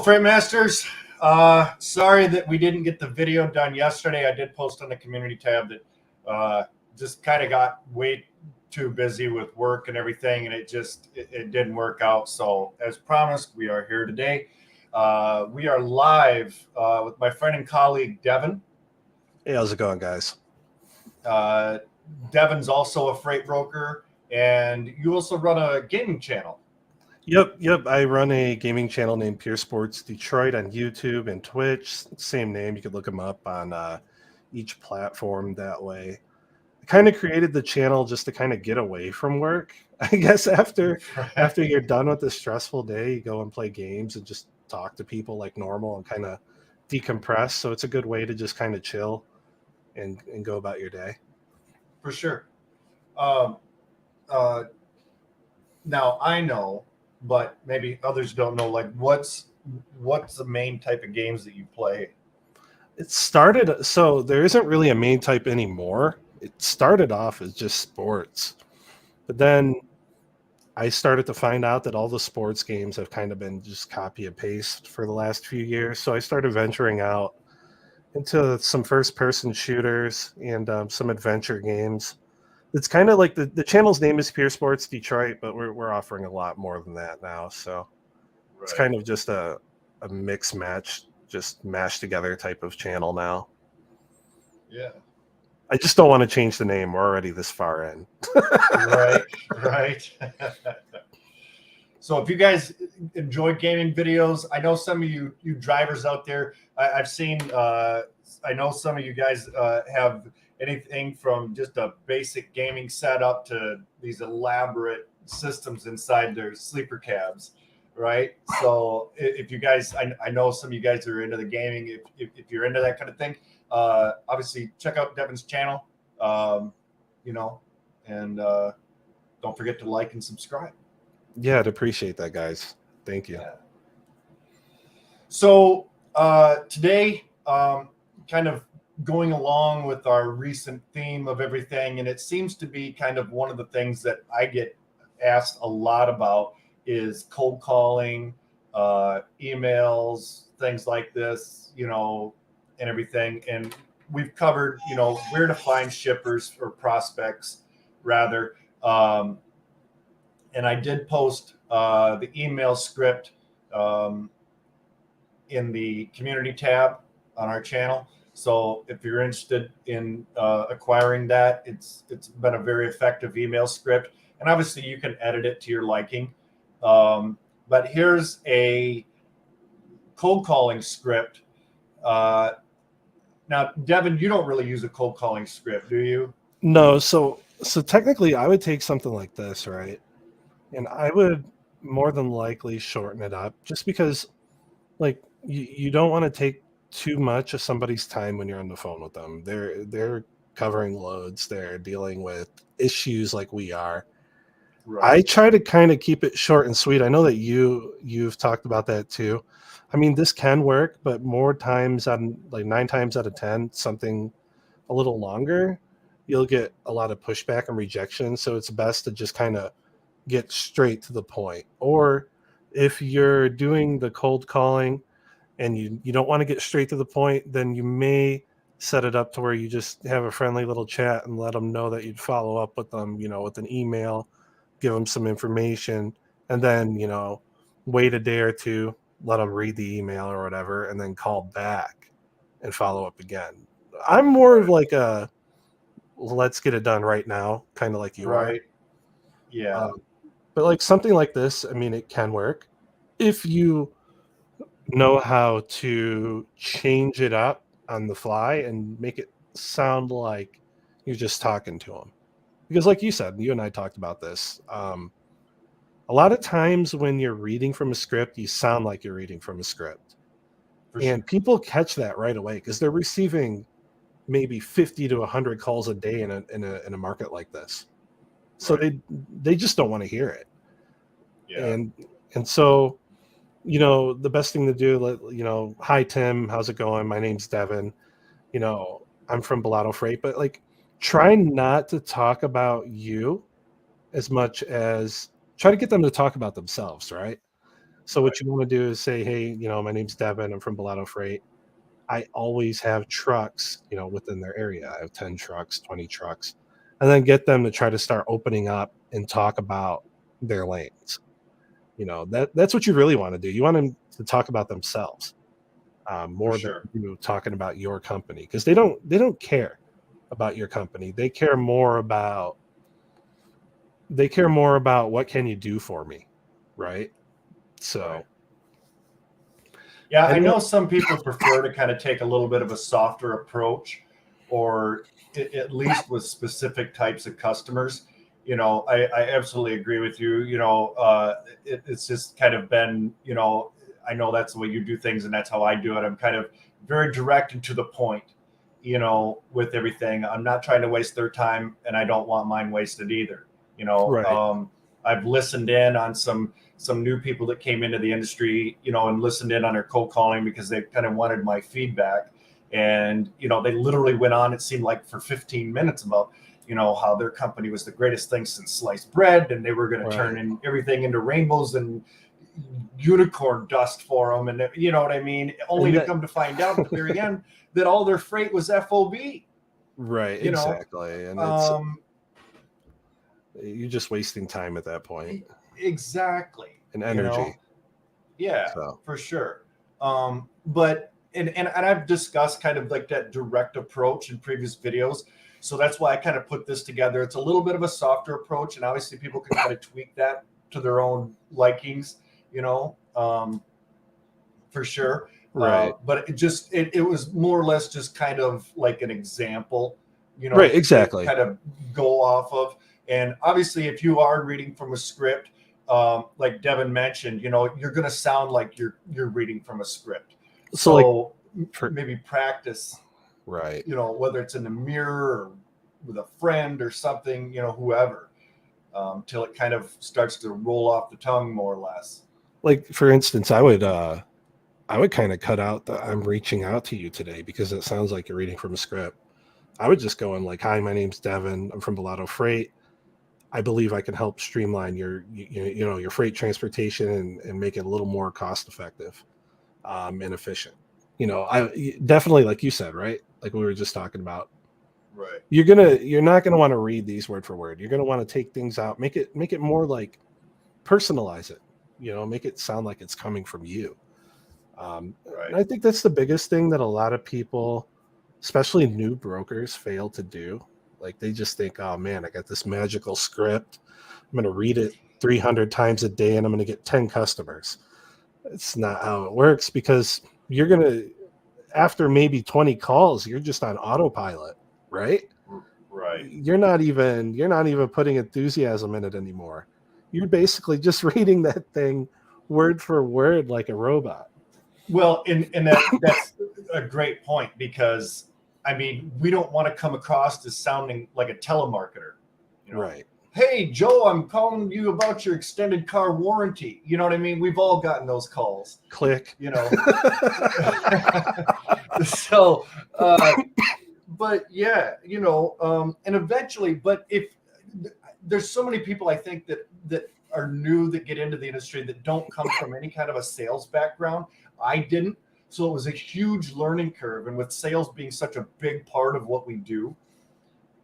Freight Masters. Sorry that we didn't get the video done yesterday. I did post on the community tab that just kind of got way too busy with work and everything, and it didn't work out. So as promised, we are here today. We are live with my friend and colleague, Devin. Hey, how's it going, guys? Devin's also a freight broker, and you also run a gaming channel. Yep. I run a gaming channel named Pure Sports Detroit on YouTube and Twitch. Same name. You could look them up on each platform that way. I kind of created the channel just to kind of get away from work. I guess after you're done with the stressful day, you go and play games and just talk to people like normal and kind of decompress. So it's a good way to just kind of chill and go about your day. For sure. Now I know, but maybe others don't know, like what's the main type of games that you play? It started, so there isn't really a main type anymore. It started off as just sports, but then I started to find out that all the sports games have kind of been just copy and paste for the last few years. So I started venturing out into some first person shooters and some adventure games. It's kind of like the channel's name is Pure Sports Detroit, but we're offering a lot more than that now. So It's kind of just a mix match, just mashed together type of channel now. Yeah. I just don't want to change the name. We're already this far in. Right. So if you guys enjoy gaming videos, I know some of you drivers out there, I've seen, I know some of you guys have anything from just a basic gaming setup to these elaborate systems inside their sleeper cabs, right? So if you guys, I know some of you guys are into the gaming. If you're into that kind of thing, obviously check out Devin's channel, and don't forget to like and subscribe. Yeah, I'd appreciate that, guys. Thank you. Yeah. So today, kind of going along with our recent theme of everything, and it seems to be kind of one of the things that I get asked a lot about is cold calling, emails, things like this, and everything. And we've covered, where to find shippers or prospects, rather. And I did post the email script in the community tab on our channel. So if you're interested in acquiring that, it's been a very effective email script. And obviously you can edit it to your liking. But here's a cold calling script. Now, Devin, you don't really use a cold calling script, do you? No. So technically I would take something like this, right? And I would more than likely shorten it up just because like you don't want to take too much of somebody's time when you're on the phone with them. They're covering loads, they're dealing with issues like we are. Right. I try to kind of keep it short and sweet. I know that you've talked about that too. I mean, this can work, but more times on like 9 times out of 10, something a little longer, you'll get a lot of pushback and rejection. So it's best to just kind of get straight to the point. Or if you're doing the cold calling and you don't want to get straight to the point, then you may set it up to where you just have a friendly little chat and let them know that you'd follow up with them, with an email, give them some information, and then, wait a day or two, let them read the email or whatever, and then call back and follow up again. I'm more of like a let's get it done right now, kind of like you are. Yeah. But like something like this, I mean, it can work if you know how to change it up on the fly and make it sound like you're just talking to them. Because like you said, you and I talked about this. A lot of times when you're reading from a script, you sound like you're reading from a script. And people catch that right away because they're receiving maybe 50 to 100 calls a day in a market like this. So they just don't want to hear it. Yeah. And so, the best thing to do, hi, Tim, how's it going? My name's Devin. I'm from Bellotto Freight, but like try not to talk about you as much as try to get them to talk about themselves, right? So what you want to do is say, hey, my name's Devin. I'm from Bellato Freight. I always have trucks, within their area. I have 10 trucks, 20 trucks, and then get them to try to start opening up and talk about their lanes. That's what you really want to do. You want them to talk about themselves more than sure. talking about your company, because they don't care about your company. They care more about what can you do for me, right? So. Right. Yeah, I And know some people prefer to kind of take a little bit of a softer approach, or at least with specific types of customers. I absolutely agree with you. It's just kind of been, I know that's the way you do things, and that's how I do it. I'm kind of very direct and to the point, with everything. I'm not trying to waste their time, and I don't want mine wasted either. right. I've listened in on some new people that came into the industry, and listened in on their cold calling because they kind of wanted my feedback. And, they literally went on, it seemed like for 15 minutes about, how their company was the greatest thing since sliced bread. And they were going to turn in everything into rainbows and unicorn dust for them. And you know what I mean? Only to come to find out at the very end that all their freight was FOB. Right. Exactly. And it's, you're just wasting time at that point. Exactly. And energy. Yeah, for sure. But and I've discussed kind of like that direct approach in previous videos. So that's why I kind of put this together. It's a little bit of a softer approach, and obviously people can kind of tweak that to their own likings, for sure. Right. But it was more or less just kind of like an example, right, exactly. Kind of go off of. And obviously, if you are reading from a script, like Devin mentioned, you're going to sound like you're reading from a script. So maybe practice, right? Whether it's in the mirror or with a friend or something, whoever, till it kind of starts to roll off the tongue more or less. Like, for instance, I would kind of cut out the "I'm reaching out to you today" because it sounds like you're reading from a script. I would just go in like, "Hi, my name's Devin. I'm from Bellato Freight. I believe I can help streamline your freight transportation and make it a little more cost effective and efficient." I definitely, like you said, right? Like we were just talking about. Right. You're not gonna want to read these word for word. You're gonna want to take things out, make it more like personalize it. Make it sound like it's coming from you. And I think that's the biggest thing that a lot of people, especially new brokers, fail to do. Like they just think, oh man, I got this magical script. I'm going to read it 300 times a day and I'm going to get 10 customers. It's not how it works, because you're going to, after maybe 20 calls, you're just on autopilot, right? Right. You're not even putting enthusiasm in it anymore. You're basically just reading that thing word for word like a robot. Well, and that's a great point, because I mean, we don't want to come across as sounding like a telemarketer. Right. Hey, Joe, I'm calling you about your extended car warranty. You know what I mean? We've all gotten those calls. Click. So, but yeah, and eventually, but if there's so many people, I think that are new, that get into the industry, that don't come from any kind of a sales background. I didn't. So it was a huge learning curve. And with sales being such a big part of what we do,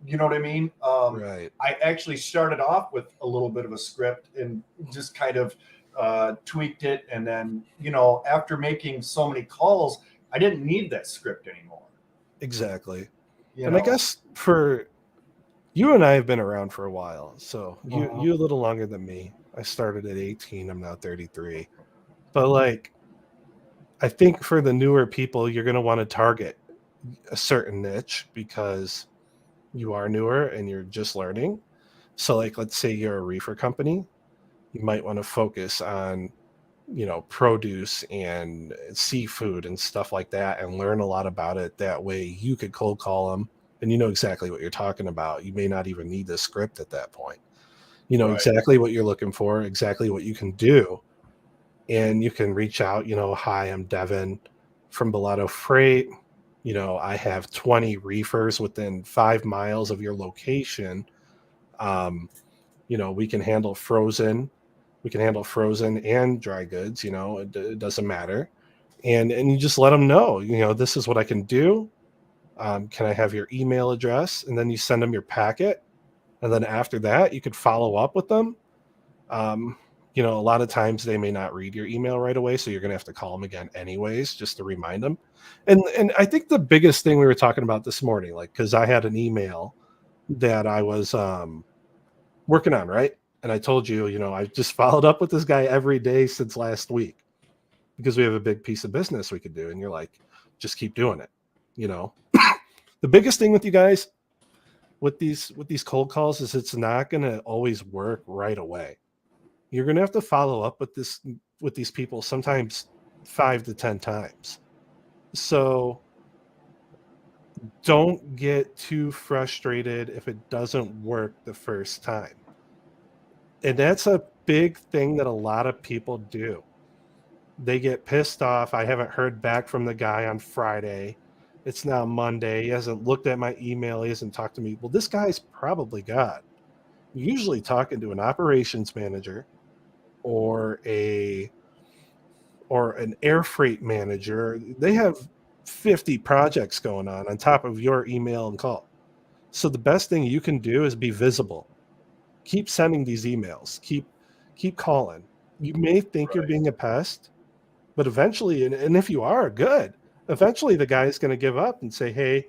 you know what I mean? Right. I actually started off with a little bit of a script and just kind of tweaked it. And then, after making so many calls, I didn't need that script anymore. Exactly. I guess for you and I have been around for a while. So you a little longer than me. I started at 18. I'm now 33. But like, I think for the newer people, you're going to want to target a certain niche because you are newer and you're just learning. So like, let's say you're a reefer company, you might want to focus on, produce and seafood and stuff like that, and learn a lot about it. That way you could cold call them and you know exactly what you're talking about. You may not even need the script at that point. You know exactly what you're looking for, exactly what you can do. And you can reach out, hi, I'm Devin from Bellato Freight. I have 20 reefers within 5 miles of your location. We can handle frozen. We can handle frozen and dry goods. It doesn't matter. And you just let them know, this is what I can do. Can I have your email address? And then you send them your packet. And then after that, you could follow up with them. A lot of times they may not read your email right away, so you're going to have to call them again anyways, just to remind them. And I think the biggest thing we were talking about this morning, like, because I had an email that I was working on, right? And I told you, I just followed up with this guy every day since last week because we have a big piece of business we could do. And you're like, just keep doing it. The biggest thing with you guys with these cold calls is it's not going to always work right away. You're going to have to follow up with these people sometimes 5 to 10 times. So don't get too frustrated if it doesn't work the first time. And that's a big thing that a lot of people do. They get pissed off. I haven't heard back from the guy on Friday. It's now Monday. He hasn't looked at my email. He hasn't talked to me. Well, this guy's probably got usually talking to an operations manager or an air freight manager. They have 50 projects going on top of your email and call. So the best thing you can do is be visible. Keep sending these emails. Keep calling. You may think you're being a pest, but eventually, and if you are, good. Eventually the guy is going to give up and say, hey,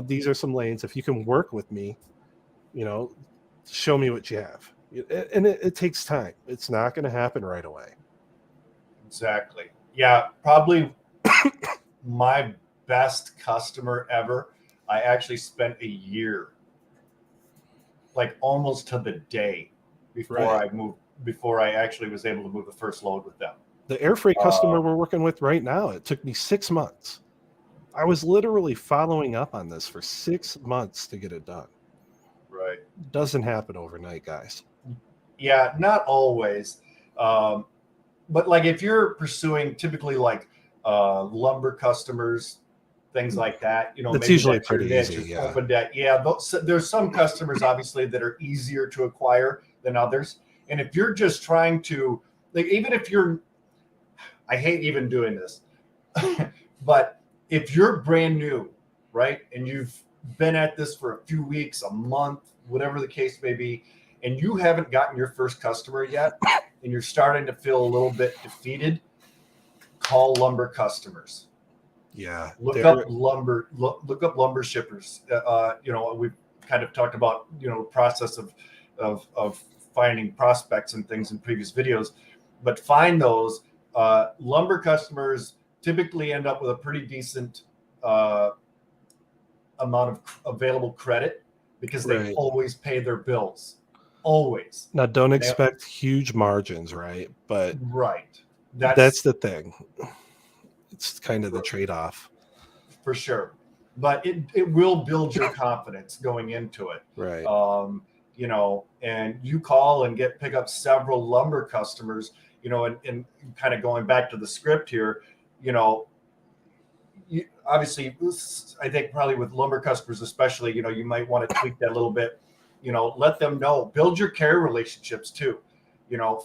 these are some lanes. If you can work with me, show me what you have. And it takes time. It's not going to happen right away. Exactly. Yeah, probably my best customer ever. I actually spent a year, like almost to the day before I actually was able to move the first load with them. The air freight customer we're working with right now, it took me 6 months. I was literally following up on this for 6 months to get it done. Right. Doesn't happen overnight, guys. Yeah, not always. But like if you're pursuing typically like lumber customers, things like that, it's maybe usually that's your pretty niche, easy. Yeah. Open that. Yeah, there's some customers obviously that are easier to acquire than others. And if you're just trying to, like, even if I hate even doing this, but if you're brand new, right, and you've been at this for a few weeks, a month, whatever the case may be, and you haven't gotten your first customer yet, and you're starting to feel a little bit defeated, call lumber customers. Yeah. Look up lumber shippers. We've kind of talked about, process of finding prospects and things in previous videos, but find those lumber customers typically end up with a pretty decent amount of available credit because they always pay their bills. Always. Now, don't expect huge margins, right? But that's the thing. It's kind of the trade-off. For sure. But it will build your confidence going into it. Right. And you call and pick up several lumber customers, and kind of going back to the script here, obviously, I think probably with lumber customers especially, you might want to tweak that a little bit. Let them know. Build your carrier relationships too.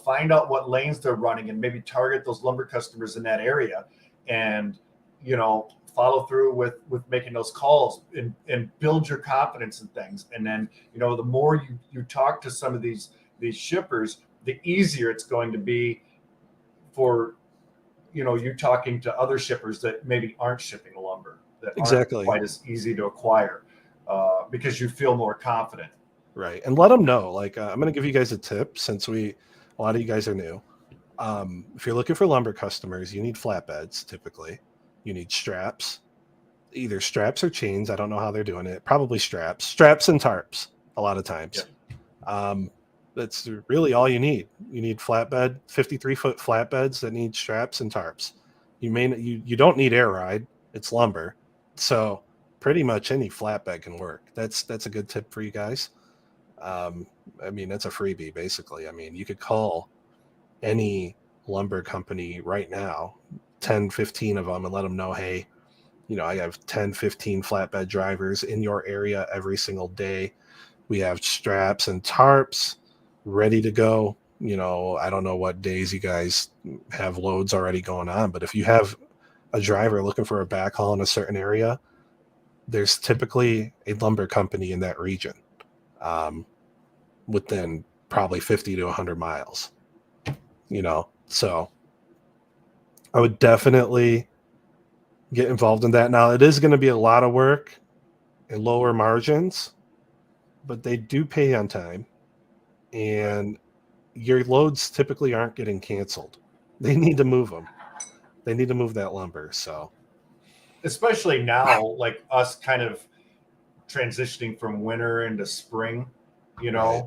Find out what lanes they're running and maybe target those lumber customers in that area, and follow through with making those calls and build your confidence in things. And then the more you talk to some of these shippers, the easier it's going to be for you talking to other shippers that maybe aren't shipping lumber, that aren't quite as easy to acquire, because you feel more confident. Right. And let them know, like, I'm going to give you guys a tip since a lot of you guys are new. If you're looking for lumber customers, you need flatbeds. Typically you need straps, either straps or chains. I don't know how they're doing it. Probably straps and tarps a lot of times. Yeah. That's really all you need. You need 53-foot flatbeds that need straps and tarps. You don't need air ride. It's lumber. So pretty much any flatbed can work. That's a good tip for you guys. That's a freebie basically. You could call any lumber company right now, 10, 15 of them, and let them know, hey, I have 10, 15 flatbed drivers in your area every single day. We have straps and tarps ready to go. I don't know what days you guys have loads already going on, but if you have a driver looking for a backhaul in a certain area, there's typically a lumber company in that region, within probably 50 to 100 miles, so I would definitely get involved in that. Now, it is going to be a lot of work and lower margins, but they do pay on time, and your loads typically aren't getting canceled. They need to move them. They need to move that lumber. So, especially now, like us kind of transitioning from winter into spring, right,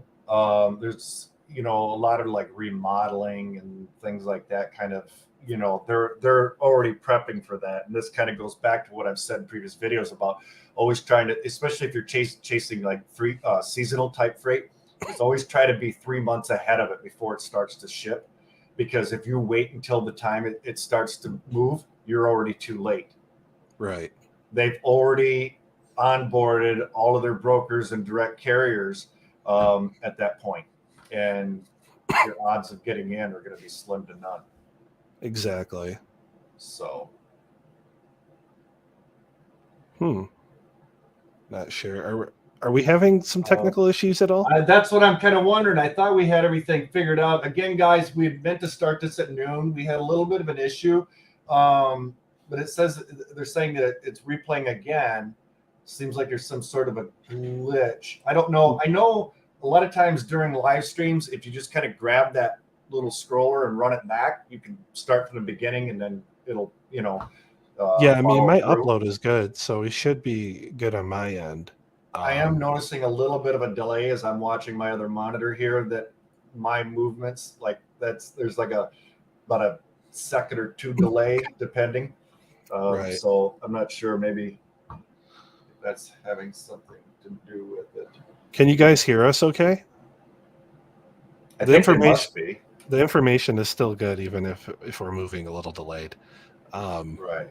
there's a lot of like remodeling and things like that kind of, they're already prepping for that. And this kind of goes back to what I've said in previous videos about always trying to, especially if you're chasing like seasonal type freight, is always try to be 3 months ahead of it before it starts to ship, because if you wait until the time it starts to move, you're already too late. right. They've already onboarded all of their brokers and direct carriers at that point, and your odds of getting in are going to be slim to none. Exactly. So, Not sure. Are we having some technical issues at all? that's what I'm kind of wondering. I thought we had everything figured out. Again, guys, we meant to start this at noon. We had a little bit of an issue, but it says they're saying that it's replaying again. Seems like there's some sort of a glitch. I don't know. I know a lot of times during live streams, if you just kind of grab that little scroller and run it back, you can start from the beginning, and then it'll, Yeah, I mean, follow my through. upload is good, so it should be good on my end. I am noticing a little bit of a delay as I'm watching my other monitor here, that my movements, like there's like about a second or two delay depending. Right. So I'm not sure, maybe that's having something to do with it. Can you guys hear us okay? I The think they information must be. the information is still good, even if we're moving a little delayed. Right.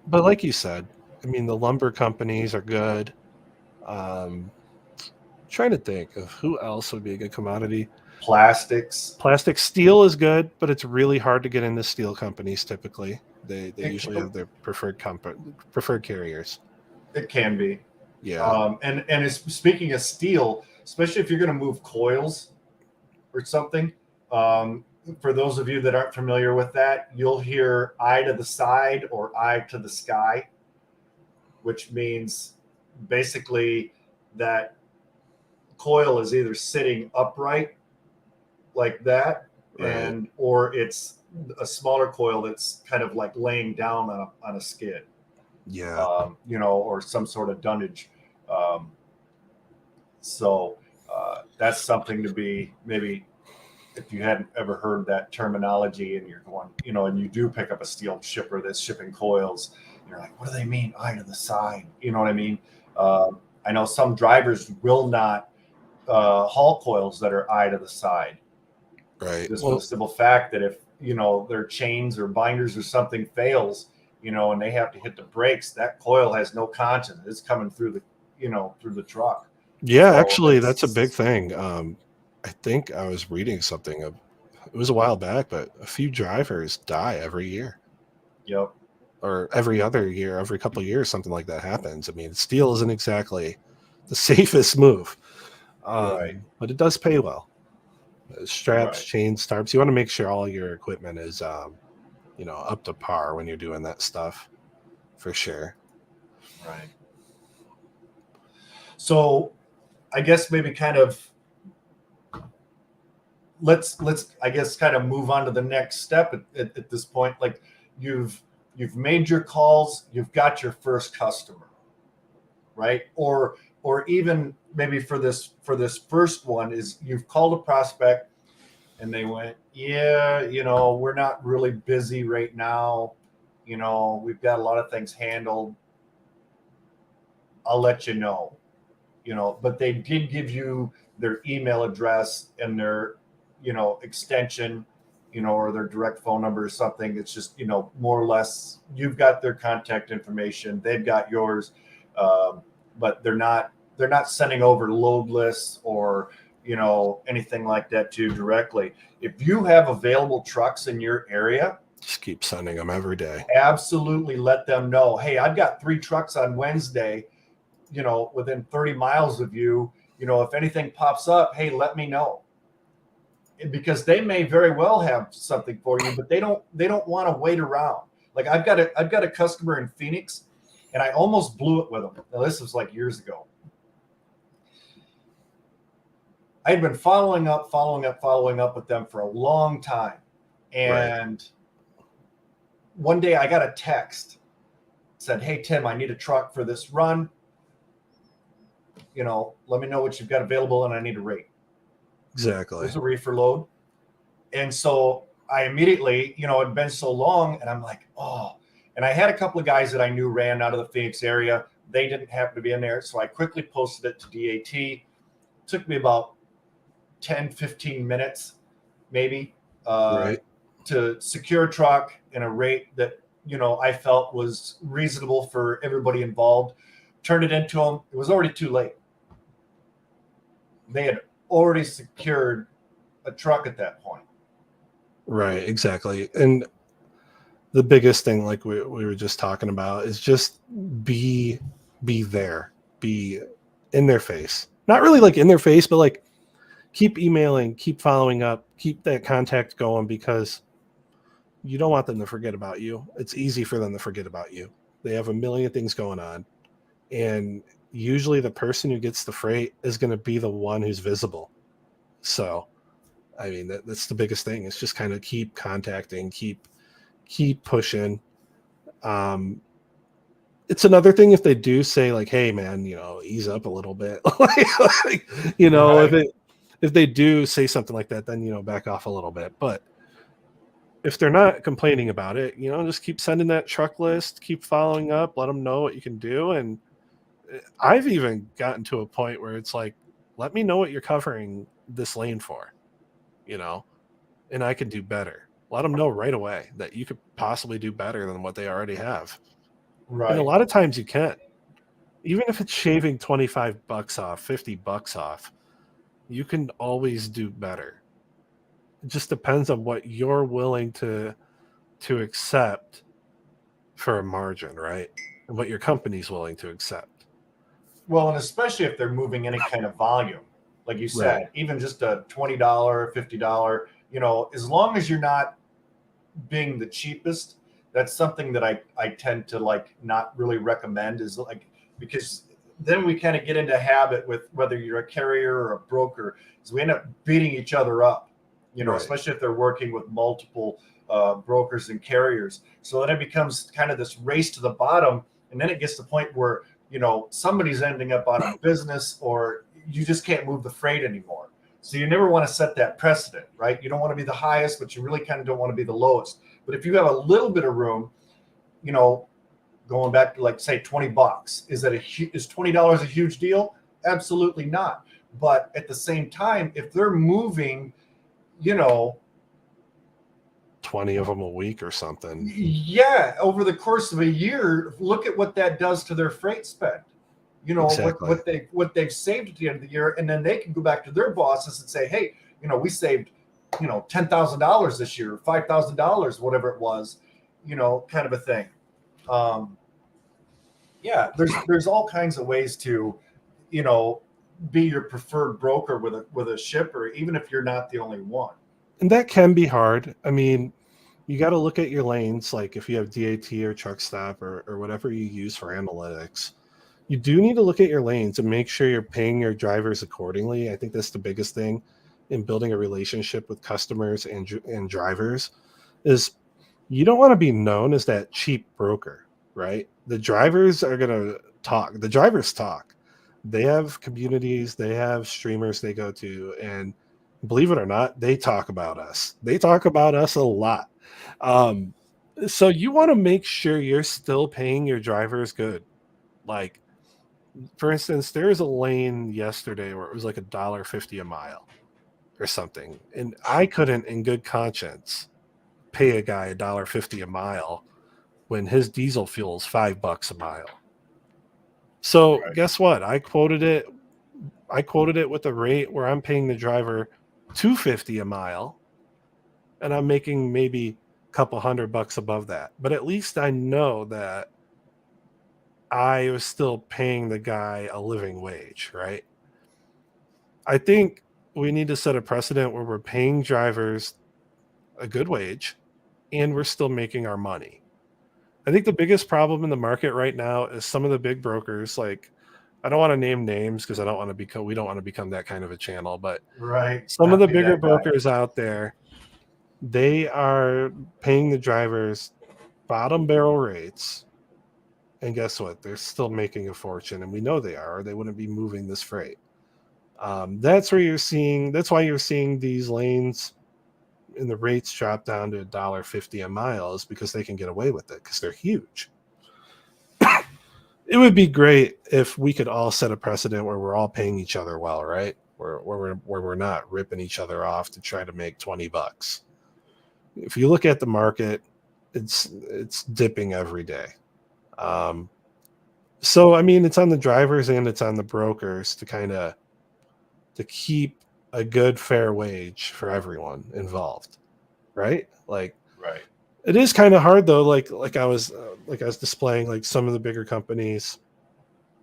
But like you said, I mean, the lumber companies are good. Trying to think of who else would be a good commodity. Plastics. Plastic steel is good, but it's really hard to get into steel companies. Typically, they It, usually have their preferred carriers. it can be. Yeah, And speaking of steel, especially if you're going to move coils or something, for those of you that aren't familiar with that, you'll hear eye to the side or eye to the sky, which means basically that coil is either sitting upright like that, right. or it's a smaller coil that's kind of like laying down on a skid, Yeah, or some sort of dunnage. Um, so that's something to be, maybe if you hadn't ever heard that terminology and you're going, and you do pick up a steel shipper that's shipping coils, you're like, what do they mean, eye to the side? You know what I mean? I know some drivers will not haul coils that are eye to the side, right. just for the Well, simple fact that if their chains or binders or something fails, and they have to hit the brakes, that coil has no conscience. It's coming through the truck. yeah, So actually, that's a big it's, thing. I think I was reading something of it was a while back, but a few drivers die every year. yep. Or every other year, every couple of years, something like that happens. I mean, steel isn't exactly the safest move, Right. but it does pay well. Straps, Right. chains, tarps. You want to make sure all your equipment is, up to par when you're doing that stuff, for sure. Right. So I guess maybe kind of let's I guess kind of move on to the next step at this point. Like you've made your calls, you've got your first customer, right? Or even maybe for this first one is you've called a prospect and they went, yeah, we're not really busy right now. We've got a lot of things handled. I'll let you know. But they did give you their email address and their, extension, or their direct phone number or something. It's just, more or less you've got their contact information, they've got yours, but they're not sending over load lists or, anything like that to you directly. If you have available trucks in your area, just keep sending them every day. Absolutely let them know, hey, I've got 3 trucks on Wednesday, within 30 miles of you. If anything pops up, hey, let me know. Because they may very well have something for you, but they don't want to wait around. Like I've got a customer in Phoenix, and I almost blew it with them. Now this was like years ago. I had been following up with them for a long time. And one day I got a text, said, hey, Tim, I need a truck for this run. Let me know what you've got available, and I need a rate. Exactly. It was a reefer load. And so I immediately, it'd been so long, and I'm like, oh. And I had a couple of guys that I knew ran out of the Phoenix area. They didn't happen to be in there. So I quickly posted it to DAT. It took me about 10, 15 minutes, maybe, to secure a truck in a rate that, I felt was reasonable for everybody involved. Turned it into them. It was already too late. They had already secured a truck at that point. Right, exactly. And the biggest thing, like we were just talking about, is just be there, be in their face. Not really like in their face, but like keep emailing, keep following up, keep that contact going, because you don't want them to forget about you. It's easy for them to forget about you. They have a million things going on. And usually the person who gets the freight is going to be the one who's visible. So, I mean, that's the biggest thing. It's just kind of keep contacting, keep pushing. It's another thing if they do say like, hey man, ease up a little bit. Right. If they do say something like that, then, back off a little bit. But if they're not complaining about it, just keep sending that truck list, keep following up, let them know what you can do. And I've even gotten to a point where it's like, let me know what you're covering this lane for, and I can do better. Let them know right away that you could possibly do better than what they already have. Right. And a lot of times you can. Even if it's shaving $25 off, $50 off, you can always do better. It just depends on what you're willing to accept for a margin, right? And what your company's willing to accept. Well, and especially if they're moving any kind of volume, like you said, Right. even just a $20, $50, as long as you're not being the cheapest, that's something that I tend to like not really recommend, is like, because then we kind of get into habit with whether you're a carrier or a broker, is we end up beating each other up, Right. especially if they're working with multiple brokers and carriers. So then it becomes kind of this race to the bottom, and then it gets to the point where somebody's ending up out of business, or you just can't move the freight anymore. So you never want to set that precedent, right? You don't want to be the highest, but you really kind of don't want to be the lowest. But if you have a little bit of room, going back to like say $20, is $20 a huge deal? Absolutely not. But at the same time, if they're moving, 20 of them a week or something. Yeah, over the course of a year, look at what that does to their freight spend. Exactly. what they've saved at the end of the year, and then they can go back to their bosses and say, hey, we saved $10,000 this year, $5,000, whatever it was, kind of a thing. Yeah, there's all kinds of ways to be your preferred broker with a shipper, even if you're not the only one. And that can be hard. I mean, you got to look at your lanes, like if you have DAT or truck stop or whatever you use for analytics. You do need to look at your lanes and make sure you're paying your drivers accordingly. I think that's the biggest thing in building a relationship with customers and drivers, is you don't want to be known as that cheap broker, right? The drivers are going to talk. The drivers talk. They have communities, they have streamers they go to, and believe it or not, they talk about us. They talk about us a lot. So you want to make sure you're still paying your drivers good. Like, for instance, there was a lane yesterday where it was like $1.50 a mile or something, and I couldn't, in good conscience, pay a guy $1.50 a mile when his diesel fuel is $5 a mile. So Right. Guess what? I quoted it I quoted it with a rate where I'm paying the driver $250 a mile, and I'm making maybe a couple $100 above that. But at least I know that I was still paying the guy a living wage, right? I think we need to set a precedent where we're paying drivers a good wage and we're still making our money. I think the biggest problem in the market right now is some of the big brokers. Like, I don't want to name names because we don't want to become that kind of a channel, but Right. some of Not the be bigger that guy. brokers out there, they are paying the drivers bottom barrel rates. And guess what? They're still making a fortune, and we know they are, or they wouldn't be moving this freight. That's why you're seeing these lanes and the rates drop down to $1.50 a mile, is because they can get away with it because they're huge. It would be great if we could all set a precedent where we're all paying each other well, right? Where we're not ripping each other off to try to make $20. If you look at the market, it's dipping every day. So I mean, it's on the drivers and it's on the brokers to keep a good fair wage for everyone involved, right? Like, Right. it is kind of hard though. Like I was displaying, like, some of the bigger companies.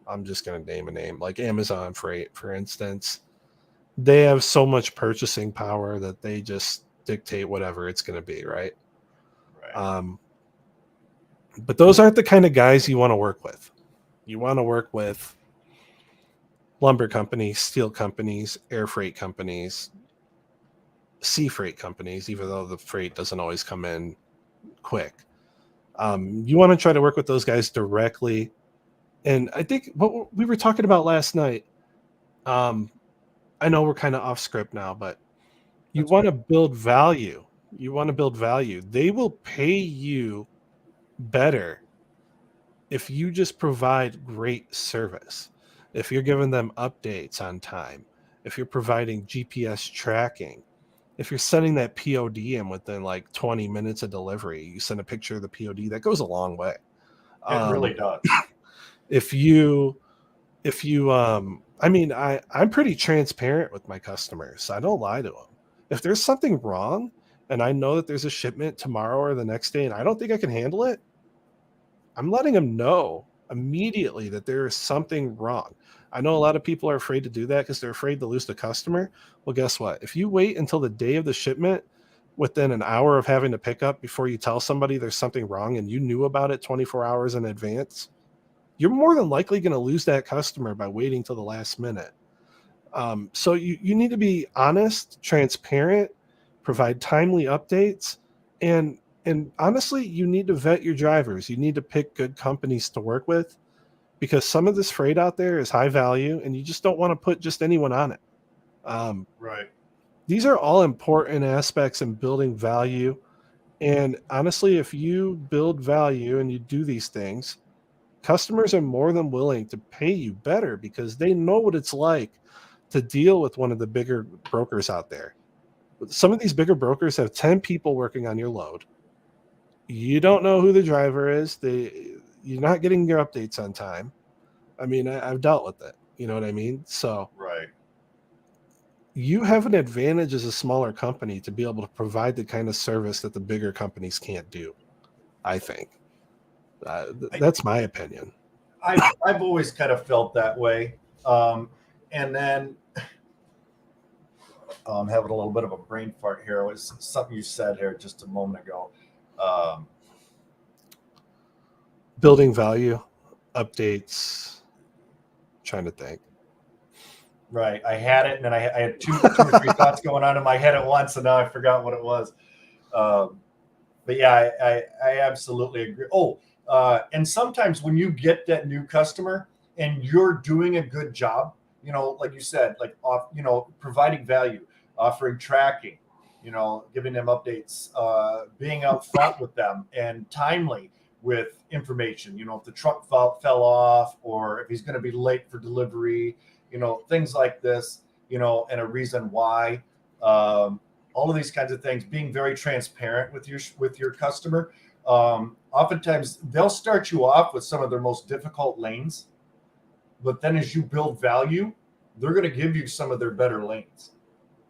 I'm just going to name a name, like Amazon Freight, for instance. They have so much purchasing power that they just dictate whatever it's going to be, right? Right. But those aren't the kind of guys you want to work with. You want to work with lumber companies, steel companies, air freight companies, sea freight companies, even though the freight doesn't always come in quick. You want to try to work with those guys directly. And I think what we were talking about last night, I know we're kind of off script now, but you That's want to build value. You want to build value. They will pay you better if you just provide great service. If you're giving them updates on time, if you're providing GPS tracking, if you're sending that POD in within like 20 minutes of delivery, you send a picture of the POD, that goes a long way. It really does. If you I mean, I'm pretty transparent with my customers. I don't lie to them. If there's something wrong and I know that there's a shipment tomorrow or the next day and I don't think I can handle it, I'm letting them know immediately that there is something wrong. I know a lot of people are afraid to do that because they're afraid to lose the customer. Well, guess what? If you wait until the day of the shipment, within an hour of having to pick up, before you tell somebody there's something wrong and you knew about it 24 hours in advance, you're more than likely going to lose that customer by waiting till the last minute. So you need to be honest, transparent, provide timely updates, and honestly, you need to vet your drivers. You need to pick good companies to work with, because some of this freight out there is high value, and you just don't want to put just anyone on it. Right. These are all important aspects in building value. And honestly, if you build value and you do these things, customers are more than willing to pay you better because they know what it's like to deal with one of the bigger brokers out there. Some of these bigger brokers have 10 people working on your load. You don't know who the driver is. You're not getting your updates on time. I mean, I've dealt with it. You know what I mean? So Right. you have an advantage as a smaller company to be able to provide the kind of service that the bigger companies can't do, I think. That's my opinion. I've always kind of felt that way. And then I'm having a little bit of a brain fart here. It was something you said here just a moment ago. Um, Building value, updates, trying to think. right. I had it, and then I had two or three thoughts going on in my head at once, and now I forgot what it was. But yeah, I absolutely agree. Oh, and sometimes when you get that new customer and you're doing a good job, like you said, like providing value, offering tracking, giving them updates, being out front with them and timely with information. If the truck fell off or if he's going to be late for delivery, things like this, and a reason why. All of these kinds of things, being very transparent with your customer. Oftentimes they'll start you off with some of their most difficult lanes, but then as you build value, they're going to give you some of their better lanes,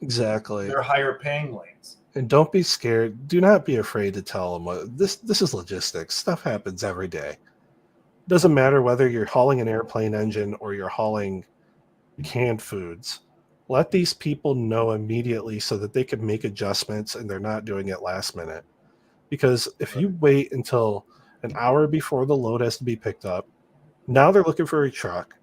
Exactly. their higher paying lanes. And don't be scared. Do not be afraid to tell them what this is logistics. Stuff happens every day. Doesn't matter whether you're hauling an airplane engine or you're hauling canned foods. Let these people know immediately so that they can make adjustments and they're not doing it last minute. Because if you wait until an hour before the load has to be picked up, now they're looking for a truck.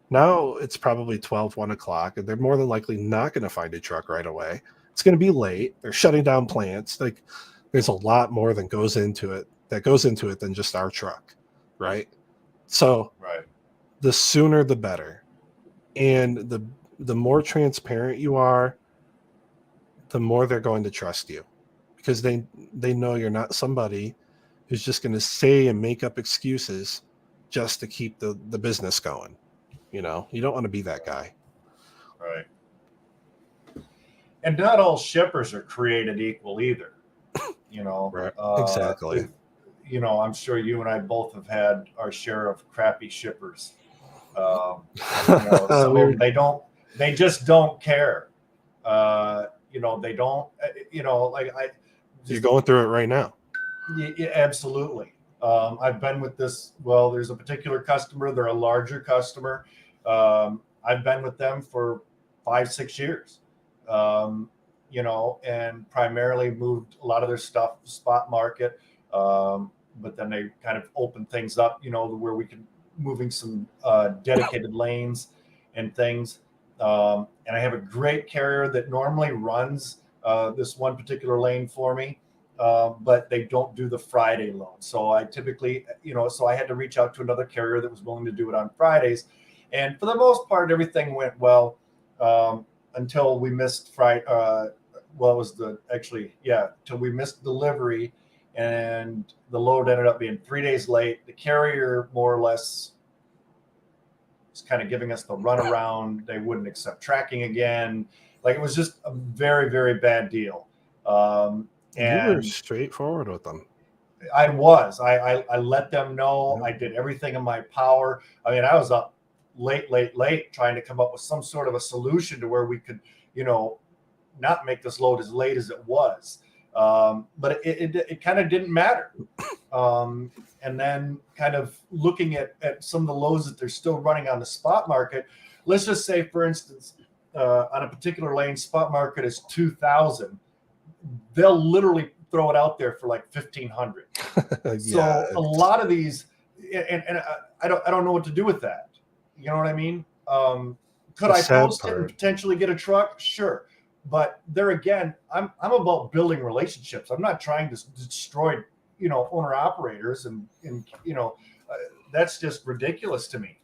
Now it's probably 12, 1 o'clock, and they're more than likely not going to find a truck right away. It's going to be late. They're shutting down plants. Like, there's a lot more that goes into it than just our truck, right? So Right. the sooner the better. And the more transparent you are, the more they're going to trust you, because they know you're not somebody who's just going to say and make up excuses just to keep the business going. You know, you don't want to be that guy. Right. And not all shippers are created equal either. You know, Right. Exactly. You know, I'm sure you and I both have had our share of crappy shippers. You know, some of them, they just don't care. You know, they don't, you know, like You're going through it right now. Yeah, absolutely. I've been with this. Well, there's a particular customer. They're a larger customer. I've been with them for 5-6 years. You know, and primarily moved a lot of their stuff spot market. But then they kind of opened things up, you know, where we could moving some dedicated lanes and things. And I have a great carrier that normally runs this one particular lane for me. But they don't do the Friday loan. So I typically, you know, so I had to reach out to another carrier that was willing to do it on Fridays. And for the most part, everything went well until we missed Friday. Well, it was till we missed delivery, and the load ended up being 3 days late. The carrier more or less was kind of giving us the runaround. They wouldn't accept tracking again. Like, it was just a very, very bad deal. And you were straightforward with them. I I let them know. I did everything in my power. I mean, I was up late trying to come up with some sort of a solution to where we could, you know, not make this load as late as it was. But it kind of didn't matter. And then kind of looking at some of the loads that they're still running on the spot market. Let's just say, for instance, on a particular lane, spot market is 2,000. They'll literally throw it out there for like 1,500. So a lot of these, and I don't know what to do with that. You know what I mean? Could I post it and potentially get a truck? Sure. But there again, I'm about building relationships. I'm not trying to destroy, you know, owner operators, and you know, that's just ridiculous to me.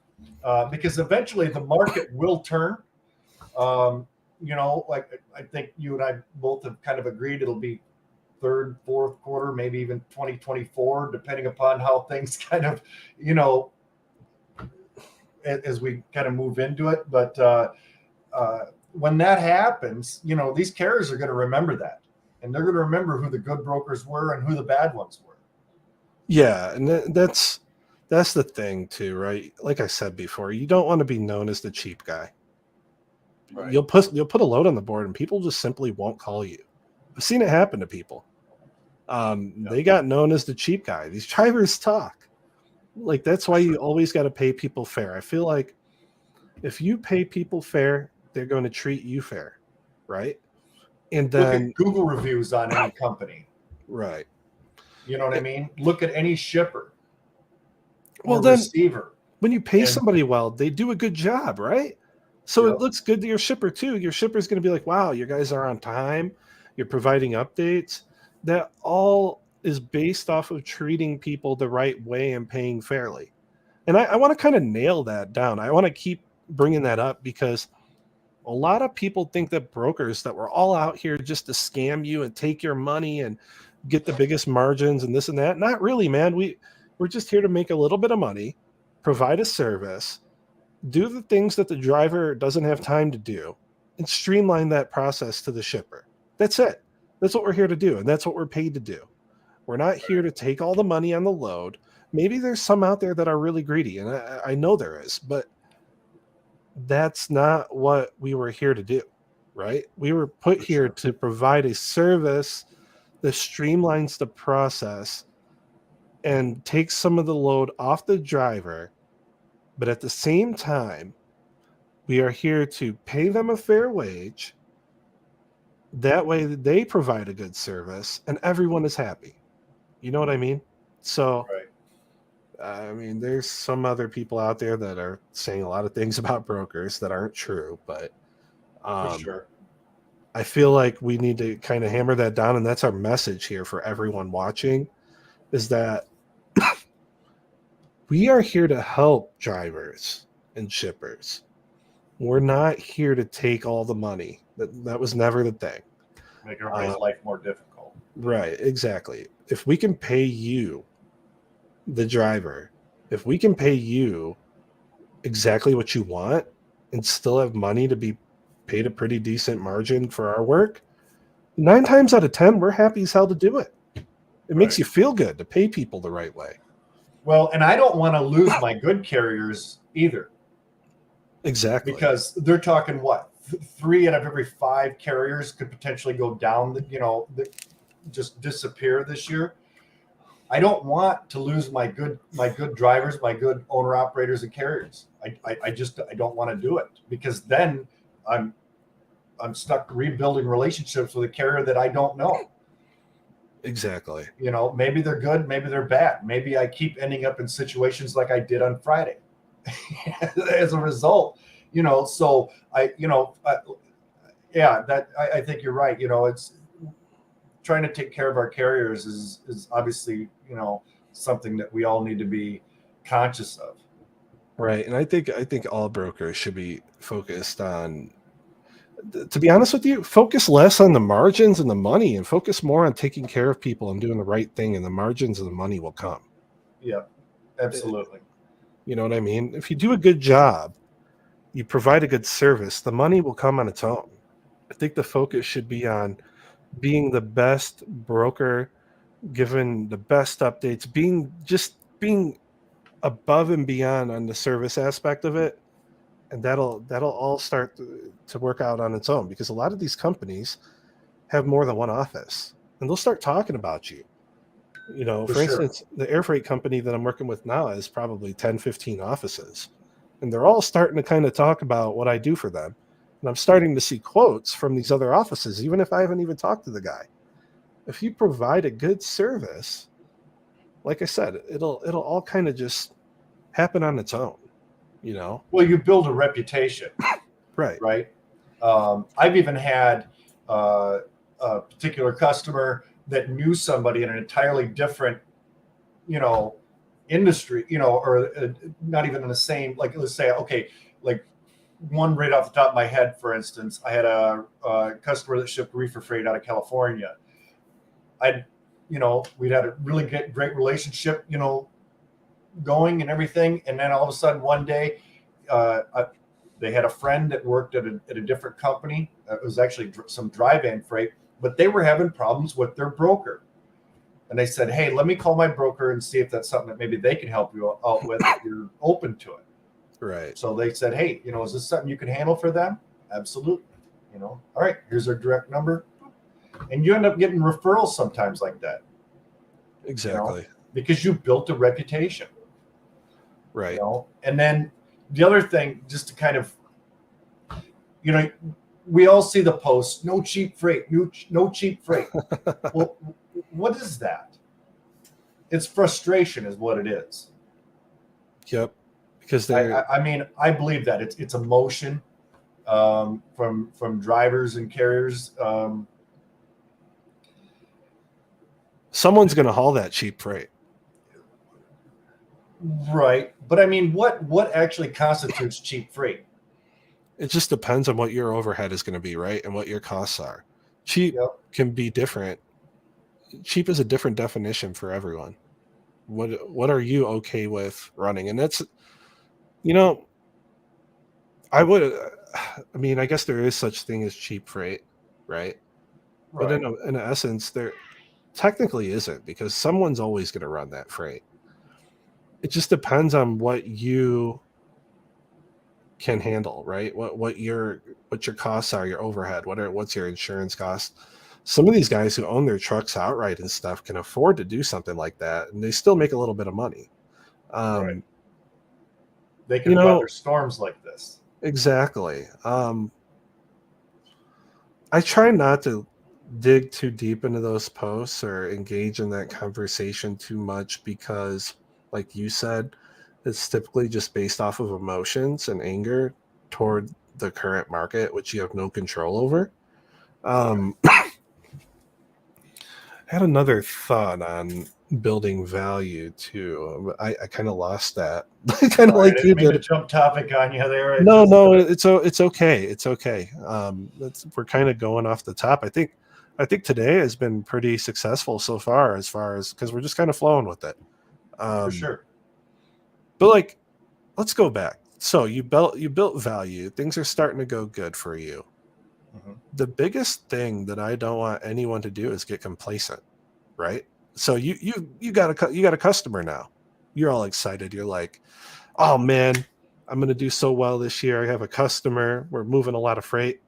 Because eventually the market will turn. You know, like I think you and I both have kind of agreed it'll be third, fourth quarter, maybe even 2024, depending upon how things kind of, you know, as we kind of move into it. But when that happens, you know, these carriers are going to remember that, and they're going to remember who the good brokers were and who the bad ones were. Yeah, and that's the thing too, right? Like I said before, you don't want to be known as the cheap guy. Right. You'll put a load on the board and people just simply won't call you. I've seen it happen to people. They got known as the cheap guy. These drivers talk. Like, that's why you always got to pay people fair. I feel like if you pay people fair, they're going to treat you fair, right? And then look at Google reviews on any company. Right. You know what I mean? Look at any shipper. Well, then receiver. When you pay somebody well, they do a good job, right? So it looks good to your shipper too. Your shipper's going to be like, wow, you guys are on time. You're providing updates. That all is based off of treating people the right way and paying fairly. And I want to kind of nail that down. I want to keep bringing that up because a lot of people think that brokers, that we're all out here just to scam you and take your money and get the biggest margins and this and that. Not really, man. We're just here to make a little bit of money, provide a service, do the things that the driver doesn't have time to do, and streamline that process to the shipper. That's it. That's what we're here to do, and that's what we're paid to do. We're not here to take all the money on the load. Maybe there's some out there that are really greedy, and I know there is, but that's not what we were here to do, right? We were put For here sure. to provide a service that streamlines the process and takes some of the load off the driver. But at the same time, we are here to pay them a fair wage. That way they provide a good service and everyone is happy. You know what I mean? So, Right. I mean, there's some other people out there that are saying a lot of things about brokers that aren't true, but For um, sure. I feel like we need to kind of hammer that down. And that's our message here for everyone watching, is that we are here to help drivers and shippers. We're not here to take all the money. That was never the thing. Make everybody's life more difficult. Right, exactly. If we can pay you, the driver, if we can pay you exactly what you want and still have money to be paid a pretty decent margin for our work, 9 times out of 10, we're happy as hell to do it. It makes Right. you feel good to pay people the right way. Well, and I don't want to lose my good carriers either, Exactly. because they're talking what, 3 out of every 5 carriers could potentially go down. Just disappear this year. I don't want to lose my good drivers, my good owner operators and carriers. I just I don't want to do it, because then I'm stuck rebuilding relationships with a carrier that I don't know. Exactly. Maybe they're good, maybe they're bad. Maybe I keep ending up in situations like I did on Friday as a result. So yeah, that I think you're right. It's trying to take care of our carriers is obviously, something that we all need to be conscious of. Right. And I think all brokers should be focused on, to be honest with you, focus less on the margins and the money and focus more on taking care of people and doing the right thing, and the margins and the money will come. Yeah, absolutely. You know what I mean? If you do a good job, you provide a good service, the money will come on its own. I think the focus should be on being the best broker, given the best updates, being above and beyond on the service aspect of it, and that'll all start to work out on its own, because a lot of these companies have more than one office and they'll start talking about you. For For sure. instance, the air freight company that I'm working with now has probably 10-15 offices, and they're all starting to kind of talk about what I do for them, and I'm starting to see quotes from these other offices even if I haven't even talked to the guy. If you provide a good service, like I said, it'll all kind of just happen on its own. Well, you build a reputation, Right. right? I've even had a particular customer that knew somebody in an entirely different, industry, or not even in the same, like, let's say, okay, like, one right off the top of my head, for instance, I had a customer that shipped reefer freight out of California. I'd, we'd had a really great relationship, going and everything. And then all of a sudden one day, they had a friend that worked at a different company. It was actually some dry van freight, but they were having problems with their broker. And they said, hey, let me call my broker and see if that's something that maybe they can help you out with if you're open to it. Right. So they said, hey, is this something you can handle for them? Absolutely. All right, here's their direct number. And you end up getting referrals sometimes like that. Exactly. Because you built a reputation. Right. And then the other thing, just to kind of, we all see the posts, no cheap freight, no cheap freight. Well, what is that? It's frustration is what it is. Yep. Because I mean, I believe that it's emotion from drivers and carriers. Someone's going to haul that cheap freight. Right. But I mean, what actually constitutes cheap freight? It just depends on what your overhead is going to be, right? And what your costs are. Cheap can be different. Cheap is a different definition for everyone. What are you okay with running? And that's, I mean, I guess there is such thing as cheap freight, right? But in essence, there technically isn't, because someone's always going to run that freight. It just depends on what you can handle, right? What your costs are, your overhead, what's your insurance cost. Some of these guys who own their trucks outright and stuff can afford to do something like that, and they still make a little bit of money. Right. Um, They you can weather know, storms like this. exactly. I try not to dig too deep into those posts or engage in that conversation too much because, like you said, it's typically just based off of emotions and anger toward the current market, which you have no control over. Right. I had another thought on building value too. I kind of lost that, kind of Sorry, I like you didn't mean to did. jump topic on you there. I No, just no, it's okay. It's okay. We're kind of going off the top. I think today has been pretty successful so far, as because we're just kind of flowing with it. for Um, sure. but like, let's go back. So you built value. Things are starting to go good for you. Mhm. The biggest thing that I don't want anyone to do is get complacent, right? So you got a customer now. You're all excited. You're like, oh man, I'm going to do so well this year. I have a customer. We're moving a lot of freight.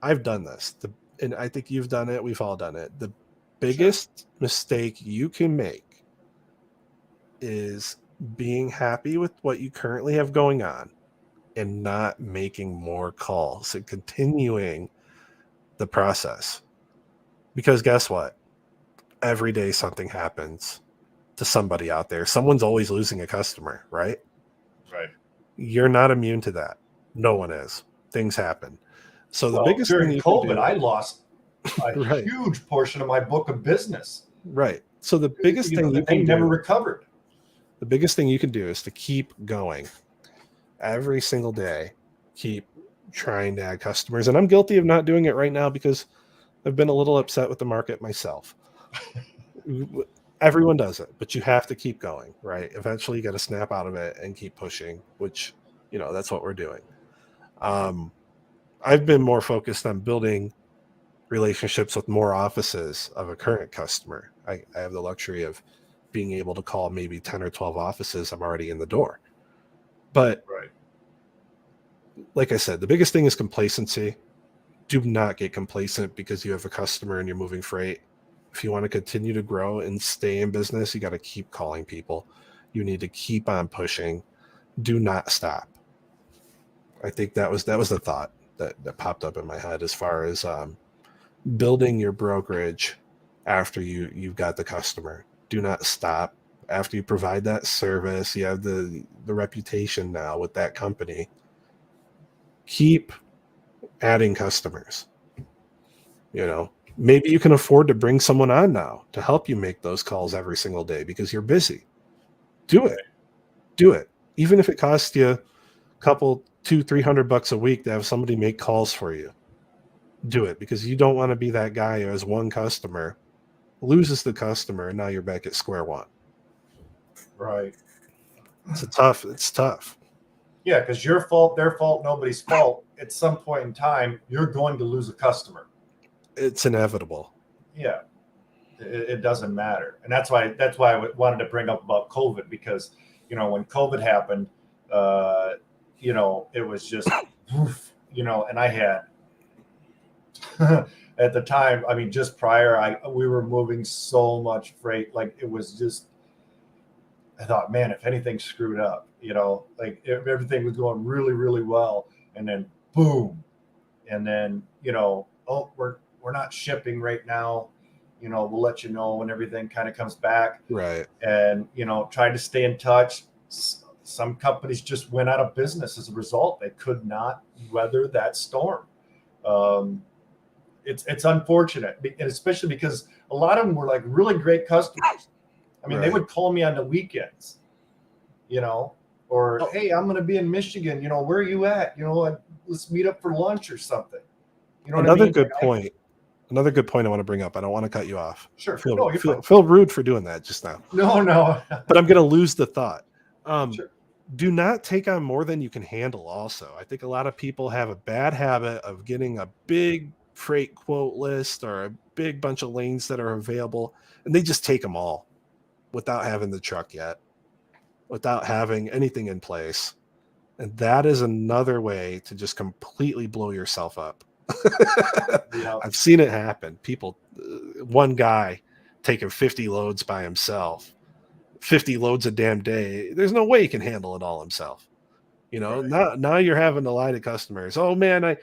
I've done this. And I think you've done it. We've all done it. The Sure. biggest mistake you can make is being happy with what you currently have going on and not making more calls and continuing the process. Because guess what? Every day something happens to somebody out there. Someone's always losing a customer, right? Right. You're not immune to that. No one is. Things happen. So the Well, biggest thing during you can COVID, do, I lost a right, huge portion of my book of business. right. So the biggest You know, thing you the thing can never do, recovered. is to keep going every single day. Keep trying to add customers. And I'm guilty of not doing it right now because I've been a little upset with the market myself. Everyone does it, but you have to keep going, right? Eventually you got to snap out of it and keep pushing, which, that's what we're doing. Um, I've been more focused on building relationships with more offices of a current customer. I have the luxury of being able to call maybe 10 or 12 offices. I'm already in the door. But Right. like I said, the biggest thing is complacency. Do not get complacent because you have a customer and you're moving freight. If you want to continue to grow and stay in business, you got to keep calling people. You need to keep on pushing. Do not stop. I think that was the thought that popped up in my head as far as building your brokerage after you've got the customer. Do not stop. After you provide that service, you have the reputation now with that company. Keep adding customers. Maybe you can afford to bring someone on now to help you make those calls every single day because you're busy. Do it. Right. Do it. Even if it costs you a couple, 200-300 bucks a week to have somebody make calls for you. Do it because you don't want to be that guy who has one customer, loses the customer, and now you're back at square one. Right. It's tough. Yeah, because your fault, their fault, nobody's fault. At some point in time, you're going to lose a customer. It's inevitable. Yeah, it doesn't matter, and that's why I wanted to bring up about COVID because when COVID happened, it was just, woof, and I had at the time, I mean, just prior, we were moving so much freight, like it was just. I thought, man, if anything screwed up, like if everything was going really, really well, and then boom, and then oh, we're not shipping right now. We'll let you know when everything kind of comes back, Right. and tried to stay in touch. Some companies just went out of business as a result. They could not weather that storm. Um, it's unfortunate, and especially because a lot of them were like really great customers. I mean, they Right. would call me on the weekends, or Oh, hey, I'm going to be in Michigan. Where are you at? Let's meet up for lunch or something. You know what I another mean? good point. Another good point I want to bring up. I don't want to cut you off. Sure. Feel No, you're fine. feel feel rude for doing that just now. No, no. But I'm going to lose the thought. Um, Sure. do not take on more than you can handle. Also, I think a lot of people have a bad habit of getting a big freight quote list or a big bunch of lanes that are available, and they just take them all without having the truck yet, without having anything in place. And that is another way to just completely blow yourself up. Yeah. I've seen it happen. People, one guy taking 50 loads by himself, 50 loads a damn day. There's no way he can handle it all himself. Right. Now you're having to lie to customers. Oh man,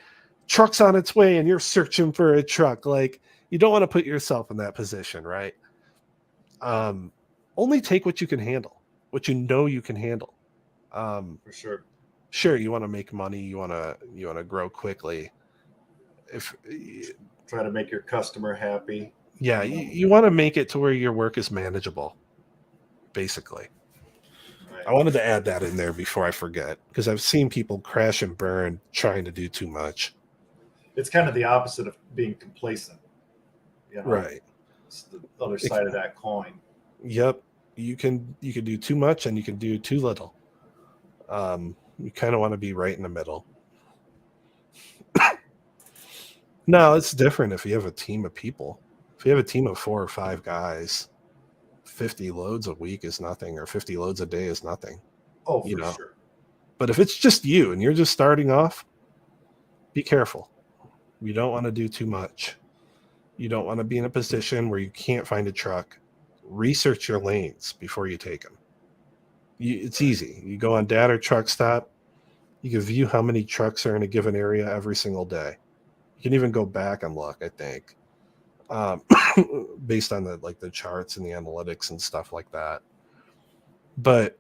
truck's on its way and you're searching for a truck. Like, you don't want to put yourself in that position, right? Only take what you can handle, what you know you can handle. For sure. Sure, you want to make money, you want to grow quickly. If Try to make your customer happy. Yeah, you want to make it to where your work is manageable, basically. Right. I wanted to add that in there before I forget, because I've seen people crash and burn trying to do too much. It's kind of the opposite of being complacent. Right. It's the other side of that coin. Yep. You can do too much and you can do too little. You kind of want to be right in the middle. No, it's different if you have a team of people. If you have a team of 4 or 5 guys, 50 loads a week is nothing, or 50 loads a day is nothing. Oh, for sure. But if it's just you and you're just starting off, be careful. You don't want to do too much. You don't want to be in a position where you can't find a truck. Research your lanes before you take them. It's easy. You go on Data Truck Stop. You can view how many trucks are in a given area every single day. You can even go back and look, I think, based on the charts and the analytics and stuff like that. But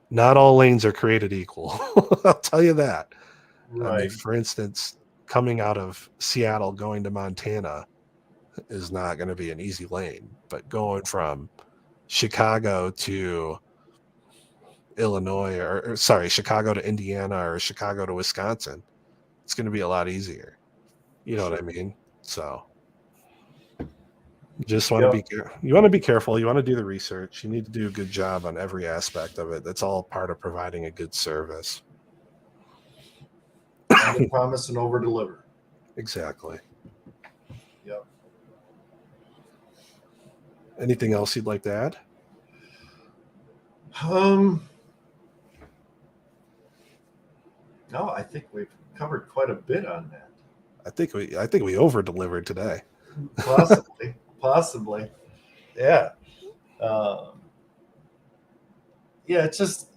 not all lanes are created equal. I'll tell you that. Right. I mean, for instance, coming out of Seattle going to Montana is not going to be an easy lane, but going from Chicago to Illinois, or Chicago to Indiana, or Chicago to Wisconsin, it's going to be a lot easier. You know what I mean? So you just want to be careful. You want to do the research. You need to do a good job on every aspect of it. That's all part of providing a good service. Under promise and over deliver. Exactly. Yep. Anything else you'd like to add? No, I think we've covered quite a bit on that. I think we over delivered today. Possibly. Yeah. Yeah, it's just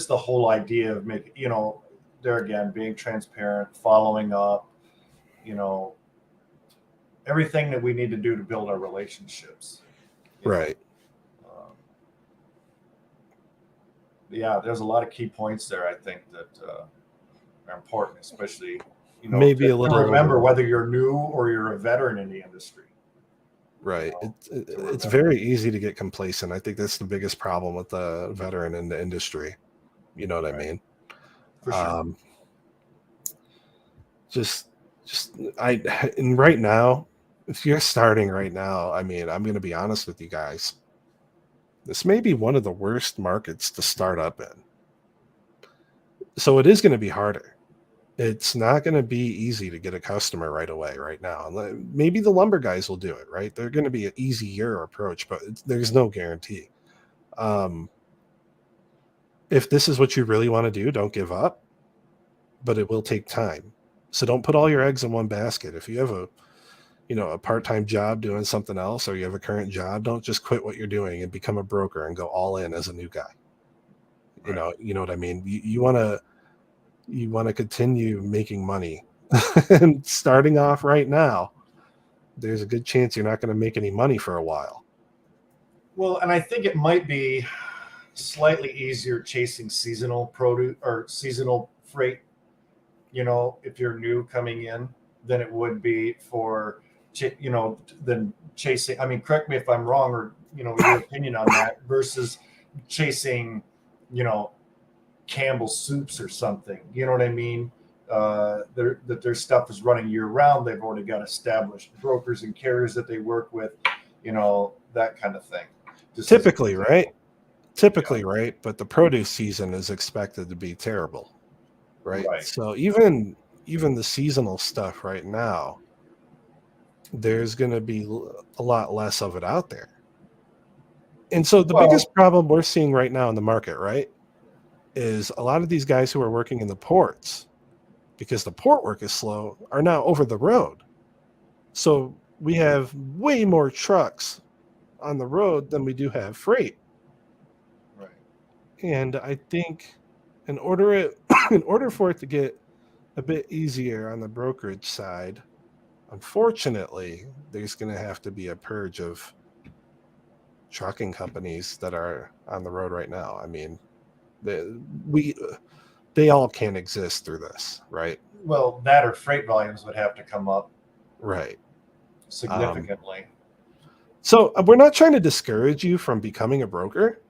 the whole idea of making, there again, being transparent, following up, everything that we need to do to build our relationships. Right. Yeah, there's a lot of key points there, I think, that are important, especially, maybe a little. Remember whether you're new or you're a veteran in the industry. Right. It's very easy to get complacent. I think that's the biggest problem with the veteran in the industry. You know what I mean? For sure. And right now, if you're starting right now, I mean, I'm going to be honest with you guys. This may be one of the worst markets to start up in. So it is going to be harder. It's not going to be easy to get a customer right away right now. Maybe the lumber guys will do it, right? They're going to be an easier approach, but there's no guarantee. If this is what you really want to do, don't give up, but it will take time. So don't put all your eggs in one basket. If you have a part-time job doing something else, or you have a current job, don't just quit what you're doing and become a broker and go all in as a new guy. Right. You know what I mean? You want to continue making money and starting off right now, there's a good chance you're not going to make any money for a while. Well, and I think it might be slightly easier chasing seasonal produce or seasonal freight, if you're new coming in, than it would be for, than chasing. I mean, correct me if I'm wrong, or, your opinion on that, versus chasing, Campbell's soups or something. You know what I mean? Their stuff is running year round. They've already got established brokers and carriers that they work with, that kind of thing. Typically, right? Right. But the produce season is expected to be terrible, right? So even the seasonal stuff right now, there's going to be a lot less of it out there. And so the biggest problem we're seeing right now in the market, right, is a lot of these guys who are working in the ports, because the port work is slow, are now over the road. So we have way more trucks on the road than we do have freight. Right. And I think in order for it to get a bit easier on the brokerage side, unfortunately, there's going to have to be a purge of trucking companies that are on the road right now. I mean, they all can't exist through this, right? Well, that or freight volumes would have to come up Right. significantly. So we're not trying to discourage you from becoming a broker.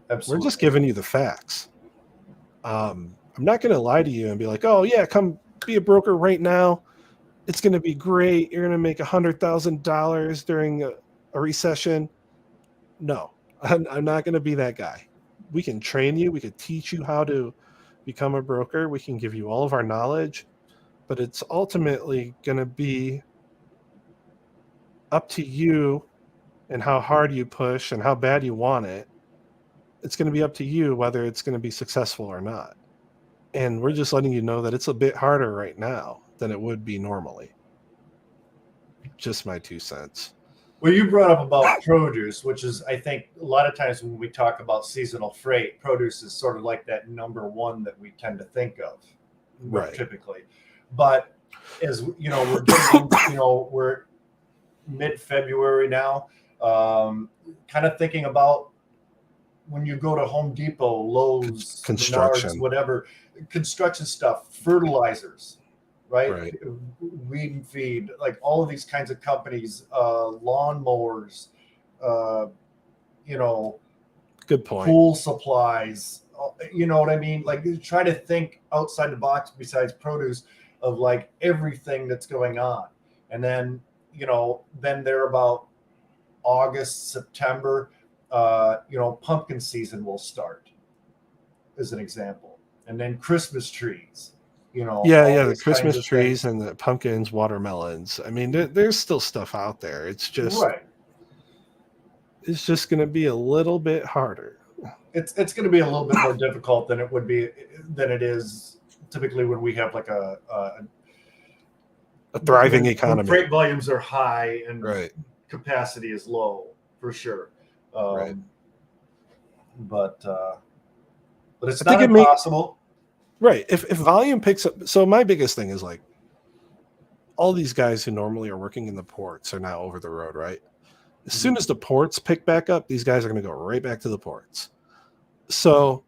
Absolutely. We're just giving you the facts. I'm not going to lie to you and be like, oh yeah, come be a broker right now. It's going to be great. You're going to make $100,000 during a recession. No, I'm not going to be that guy. We can train you. We can teach you how to become a broker. We can give you all of our knowledge, but it's ultimately going to be up to you and how hard you push and how bad you want it. It's going to be up to you whether it's going to be successful or not. And we're just letting you know that it's a bit harder right now than it would be normally. Just my 2 cents. Well, you brought up about produce, which is, I think, a lot of times when we talk about seasonal freight, produce is sort of like that number one that we tend to think of, Right. typically. But as you know, we're getting, we're mid-February now. Kind of thinking about when you go to Home Depot, Lowe's, Construction. Menards, whatever, construction stuff, fertilizers, right? Right. Weed and feed, like all of these kinds of companies, lawnmowers, Good point. pool supplies, you know what I mean? Like try to think outside the box besides produce of like everything that's going on. And then, then they're about August, September, pumpkin season will start as an example. And then Christmas trees, the Christmas trees and the pumpkins, watermelons. I mean, there's still stuff out there. It's just right. It's just going to be a little bit harder. It's going to be a little bit more difficult than it is typically when we have like a thriving when economy. Freight volumes are high and Right. capacity is low, for sure. Right. But it's I think not it may- impossible. Right. If volume picks up, so my biggest thing is like all these guys who normally are working in the ports are now over the road, right? As soon as the ports pick back up, these guys are going to go right back to the ports. So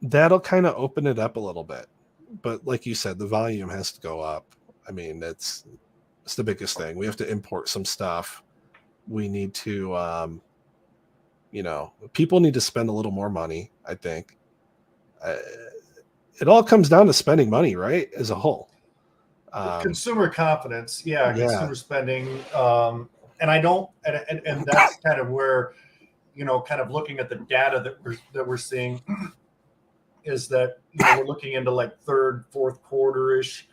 that'll kind of open it up a little bit. But like you said, the volume has to go up. I mean, it's the biggest thing. We have to import some stuff. We need to, people need to spend a little more money, I think. It all comes down to spending money, right? As a whole. Consumer confidence, Yeah. consumer spending. And I don't, and that's kind of where, kind of looking at the data that we're seeing is that, we're looking into like third, fourth quarter-ish,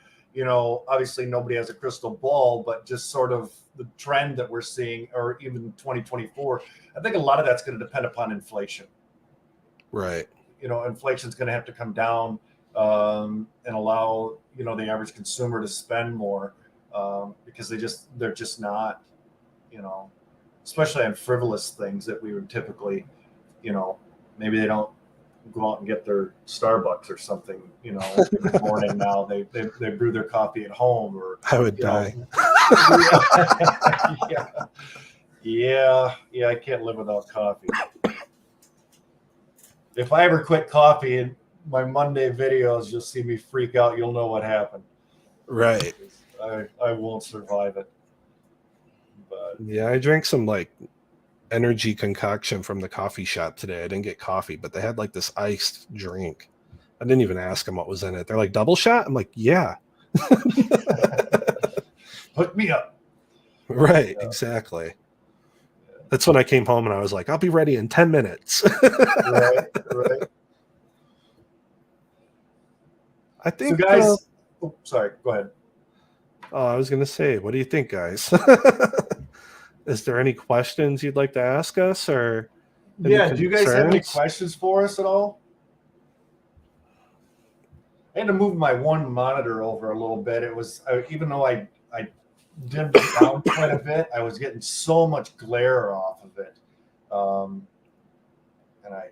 obviously nobody has a crystal ball, but just sort of the trend that we're seeing, or even 2024, I think a lot of that's going to depend upon inflation. Right. Inflation's going to have to come down and allow, the average consumer to spend more because they're just not, especially on frivolous things that we would typically, maybe they don't go out and get their Starbucks or something, in the morning now. They brew their coffee at home, or I would die. Yeah, I can't live without coffee. If I ever quit coffee in my Monday videos, you'll see me freak out. You'll know what happened. Right. I won't survive it. But yeah, I drank some like energy concoction from the coffee shop today. I didn't get coffee, but they had like this iced drink. I didn't even ask them what was in it. They're like, double shot? I'm like, yeah. Hook me up. Right, exactly. That's when I came home and I was like, I'll be ready in 10 minutes. Right. I think, so guys, sorry, go ahead. I was going to say, what do you think, guys? Is there any questions you'd like to ask us, or do you guys have any concerns? questions for us at all? I had to move my one monitor over a little bit. It was even though I dimmed it down quite a bit, I was getting so much glare off of it, and I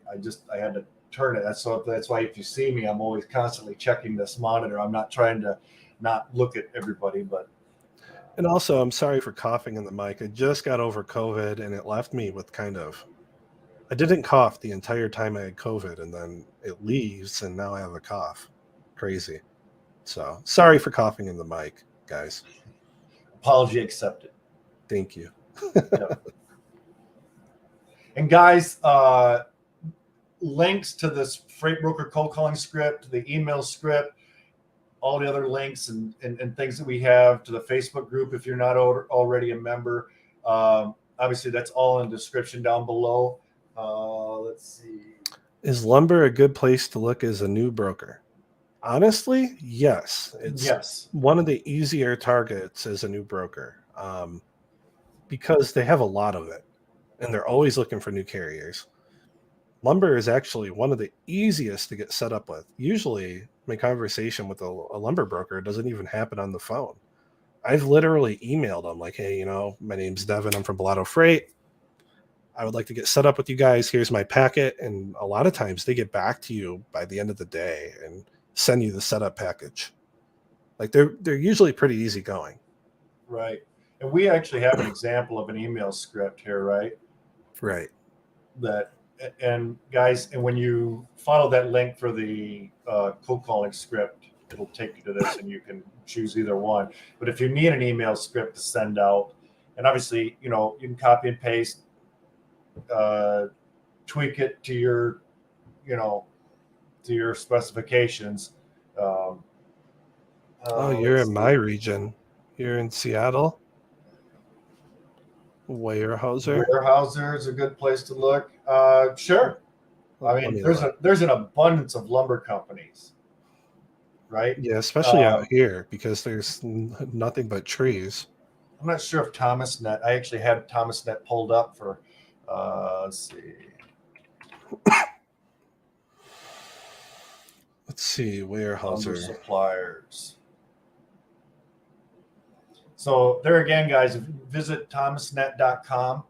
had to turn it. That's why if you see me, I'm always constantly checking this monitor. I'm not trying to not look at everybody, but. And also, I'm sorry for coughing in the mic. I just got over COVID, and it left me with I didn't cough the entire time I had COVID, and then it leaves, and now I have a cough. Crazy. So sorry for coughing in the mic, guys. Apology accepted. Thank you. Yep. And guys, links to this freight broker cold calling script, the email script, all the other links and things that we have to the Facebook group if you're not already a member. Obviously, that's all in the description down below. Let's see. Is lumber a good place to look as a new broker? Honestly, yes. It's one of the easier targets as a new broker because they have a lot of it and they're always looking for new carriers. Lumber is actually one of the easiest to get set up with. Usually my conversation with a lumber broker doesn't even happen on the phone. I've literally emailed them like, hey, my name's Devin. I'm from Bellotto Freight. I would like to get set up with you guys. Here's my packet. And a lot of times they get back to you by the end of the day and send you the setup package. Like they're usually pretty easy going. Right. And we actually have an example of an email script here, right? Right. And guys, and when you follow that link for the cold calling script, it'll take you to this and you can choose either one. But if you need an email script to send out, and obviously, you can copy and paste, tweak it to your, to your specifications. You're in my region. You're in Seattle. Weyerhaeuser is a good place to look. Sure. I mean, there's an abundance of lumber companies, right? Yeah, especially out here because there's nothing but trees. I'm not sure if ThomasNet. I actually had ThomasNet pulled up for. Let's see, Weyerhaeuser suppliers. So there again, guys, visit thomasnet.com.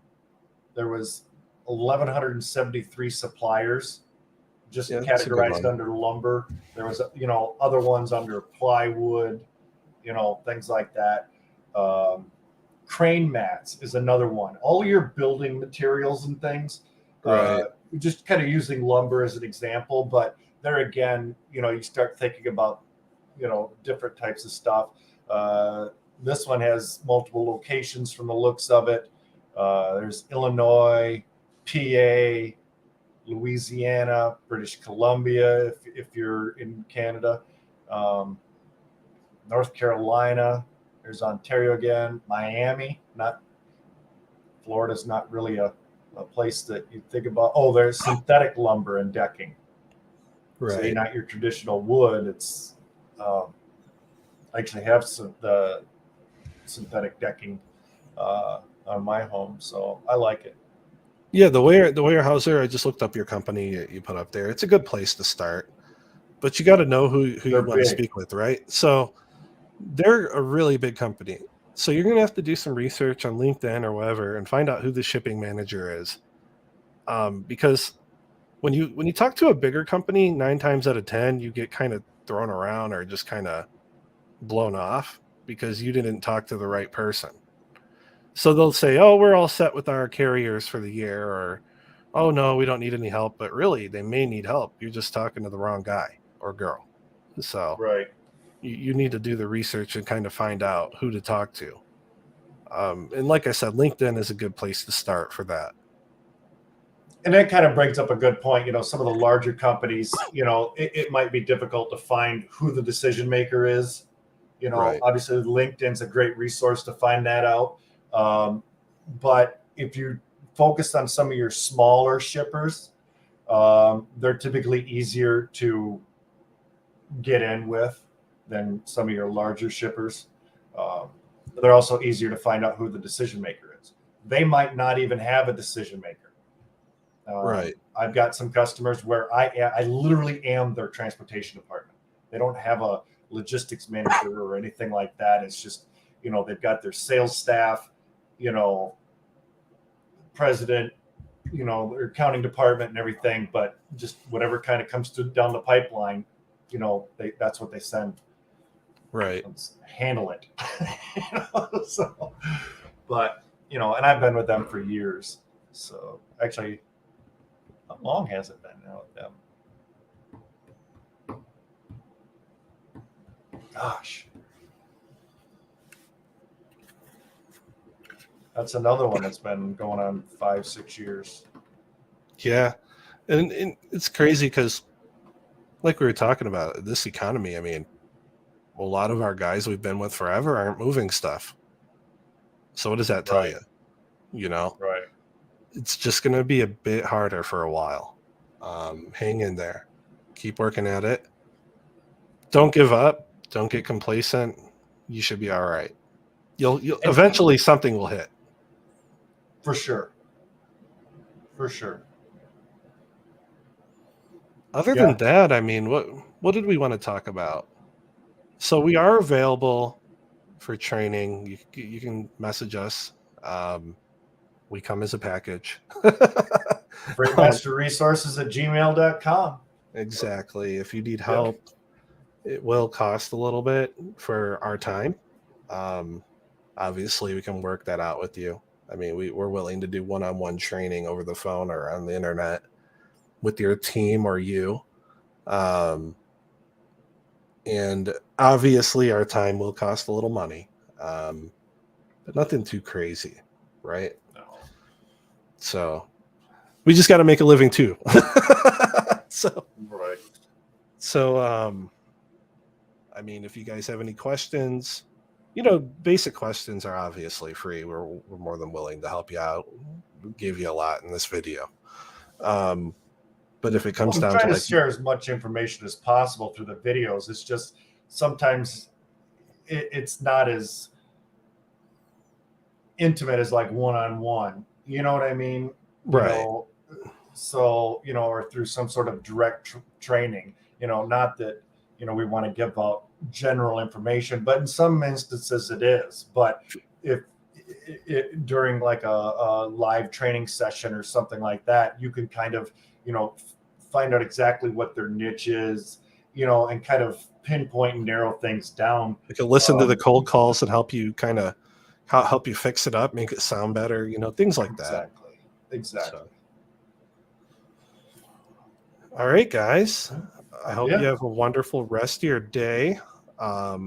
There was 1,173 suppliers just categorized under lumber. There was, other ones under plywood, things like that. Crane mats is another one. All your building materials and things, right. Just kind of using lumber as an example, but there again, you start thinking about, different types of stuff. This one has multiple locations from the looks of it. There's Illinois, PA, Louisiana, British Columbia, if you're in Canada, North Carolina. There's Ontario again, Miami. Florida's not really a place that you think about. Oh, there's synthetic lumber and decking. Right. So not your traditional wood. It's I actually have the synthetic decking on my home, so I like it. Yeah, the Weyerhaeuser, I just looked up your company you put up there. It's a good place to start, but you got to know who you want to speak with, right? So they're a really big company. So you're going to have to do some research on LinkedIn or whatever and find out who the shipping manager is. Because when you talk to a bigger company, 9 times out of 10, you get kind of thrown around or just kind of blown off because you didn't talk to the right person. So they'll say, oh, we're all set with our carriers for the year, or, oh, no, we don't need any help. But really, they may need help. You're just talking to the wrong guy or girl. So right. You need to do the research and kind of find out who to talk to. And like I said, LinkedIn is a good place to start for that. And that kind of brings up a good point. Some of the larger companies, it might be difficult to find who the decision maker is. Right. Obviously LinkedIn's a great resource to find that out. But if you focus on some of your smaller shippers, they're typically easier to get in with than some of your larger shippers. They're also easier to find out who the decision maker is. They might not even have a decision maker. Right. I've got some customers where I literally am their transportation department. They don't have a logistics manager or anything like that. It's just, they've got their sales staff, president, their accounting department and everything, but just whatever kind of comes down the pipeline, that's what they send. Right. Let's handle it. So, but, and I've been with them for years. So actually, how long has it been now with them? Gosh. That's another one that's been going on 5-6 years. Yeah. And it's crazy because, like we were talking about, this economy, I mean, a lot of our guys we've been with forever aren't moving stuff. So what does that tell Right. you? Right. It's just going to be a bit harder for a while. Hang in there. Keep working at it. Don't give up. Don't get complacent. You should be all right. You'll eventually something will hit. For sure. Other than that, I mean, what did we want to talk about? So we are available for training. You can message us. We come as a package. FreightMasterResources@gmail.com. Exactly. If you need help, it will cost a little bit for our time. Obviously, we can work that out with you. I mean, we're willing to do one-on-one training over the phone or on the internet with your team or you. And obviously, our time will cost a little money, but nothing too crazy, right? No. So we just got to make a living too. Right. So, I mean, if you guys have any questions, basic questions are obviously free. We're more than willing to help you out. We gave you a lot in this video. But if it comes down to, trying to share as much information as possible through the videos, it's just sometimes it's not as intimate as like one-on-one. You know what I mean? right. So, or through some sort of direct training, not that, we want to give out general information, but in some instances it is. But if during like a live training session or something like that, you can kind of, find out exactly what their niche is, and kind of pinpoint and narrow things down. You can listen to the cold calls and help you help you fix it up, make it sound better, things like that. Exactly. So. All right, guys. I hope you have a wonderful rest of your day. I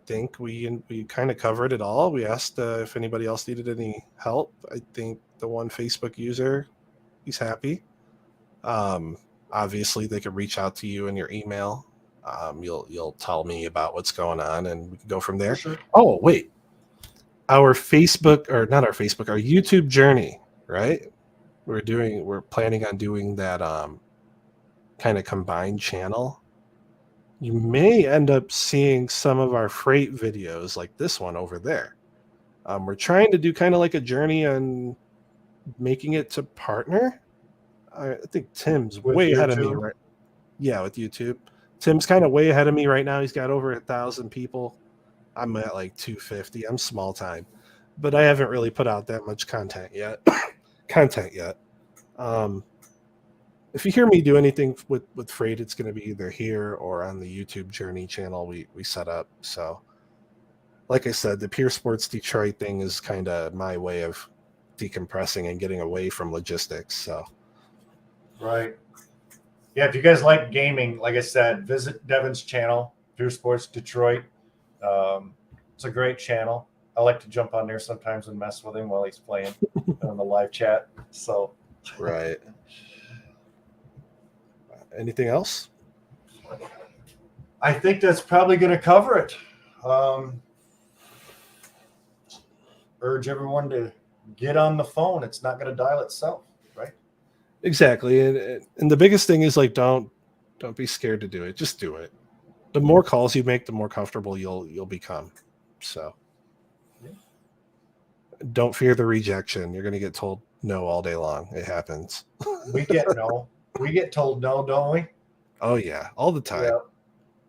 think we kind of covered it all. We asked if anybody else needed any help. I think the one Facebook user, he's happy. Obviously, they could reach out to you in your email. You'll tell me about what's going on, and we can go from there. For sure. Oh, wait. Our YouTube journey, right? We're planning on doing that kind of combined channel. You may end up seeing some of our freight videos like this one over there. We're trying to do kind of like a journey on making it to partner. I think Tim's With way ahead of me, YouTube? right? Yeah, with YouTube. Tim's kind of way ahead of me right now. He's got over 1,000 people. I'm at like 250. I'm small time, but I haven't really put out that much content yet. If you hear me do anything with freight, it's going to be either here or on the YouTube Journey channel we set up. So, like I said, the Pure Sports Detroit thing is kind of my way of decompressing and getting away from logistics. So, right. Yeah, if you guys like gaming, like I said, visit Devin's channel, Pure Sports Detroit. It's a great channel. I like to jump on there sometimes and mess with him while he's playing on the live chat. So, right. Anything else? I think that's probably going to cover it. Urge everyone to get on the phone. It's not going to dial itself, right? Exactly. And the biggest thing is like don't be scared to do it. Just do it. The more calls you make, the more comfortable you'll become. So don't fear the rejection. You're going to get told no all day long. It happens. We get no. We get told no, don't we? Oh yeah, all the time. Yeah.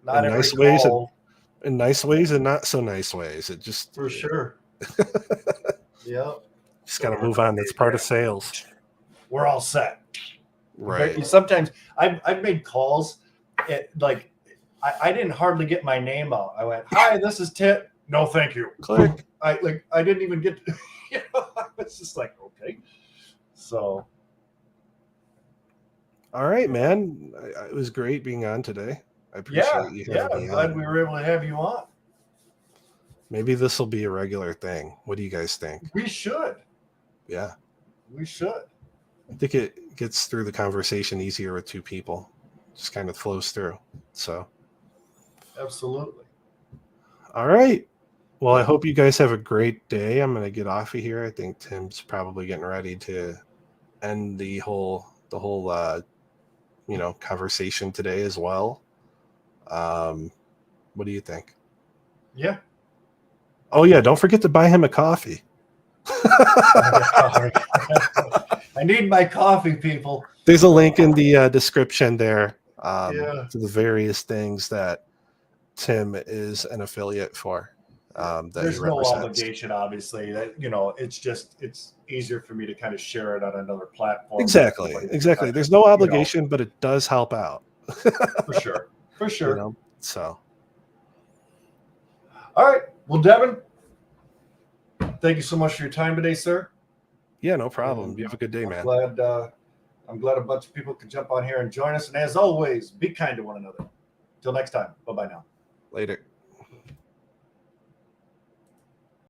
Not In every nice ways and call, in nice ways and not so nice ways. It just for sure. Yeah. just got to move on. That's part of sales, We're all set. right? Sometimes I've made calls, like I didn't hardly get my name out. I went, "Hi, this is Tit." No, thank you. Click. I didn't even get. It's just like, okay. So All right, man. It was great being on today. I appreciate you having I'm me glad on. we were able to have you on. Maybe this will be a regular thing. What do you guys think? We should. Yeah, We should. I think it gets through the conversation easier with two people. Just kind of flows through. So, Absolutely. all right. Well, I hope you guys have a great day. I'm going to get off of here. I think Tim's probably getting ready to end the whole conversation today as well. What do you think? Yeah. Oh yeah, don't forget to buy him a coffee. I need my coffee, people. There's a link in the description there Yeah. to the various things that Tim is an affiliate for. That There's he no represents. obligation, obviously. That it's easier for me to kind of share it on another platform. Exactly. There's no obligation, but it does help out. For sure. For sure. So. All right. Well, Devin, thank you so much for your time today, sir. Yeah, no problem. You have a good day, man. I'm glad a bunch of people could jump on here and join us. And as always, be kind to one another. Till next time. Bye-bye now. Later.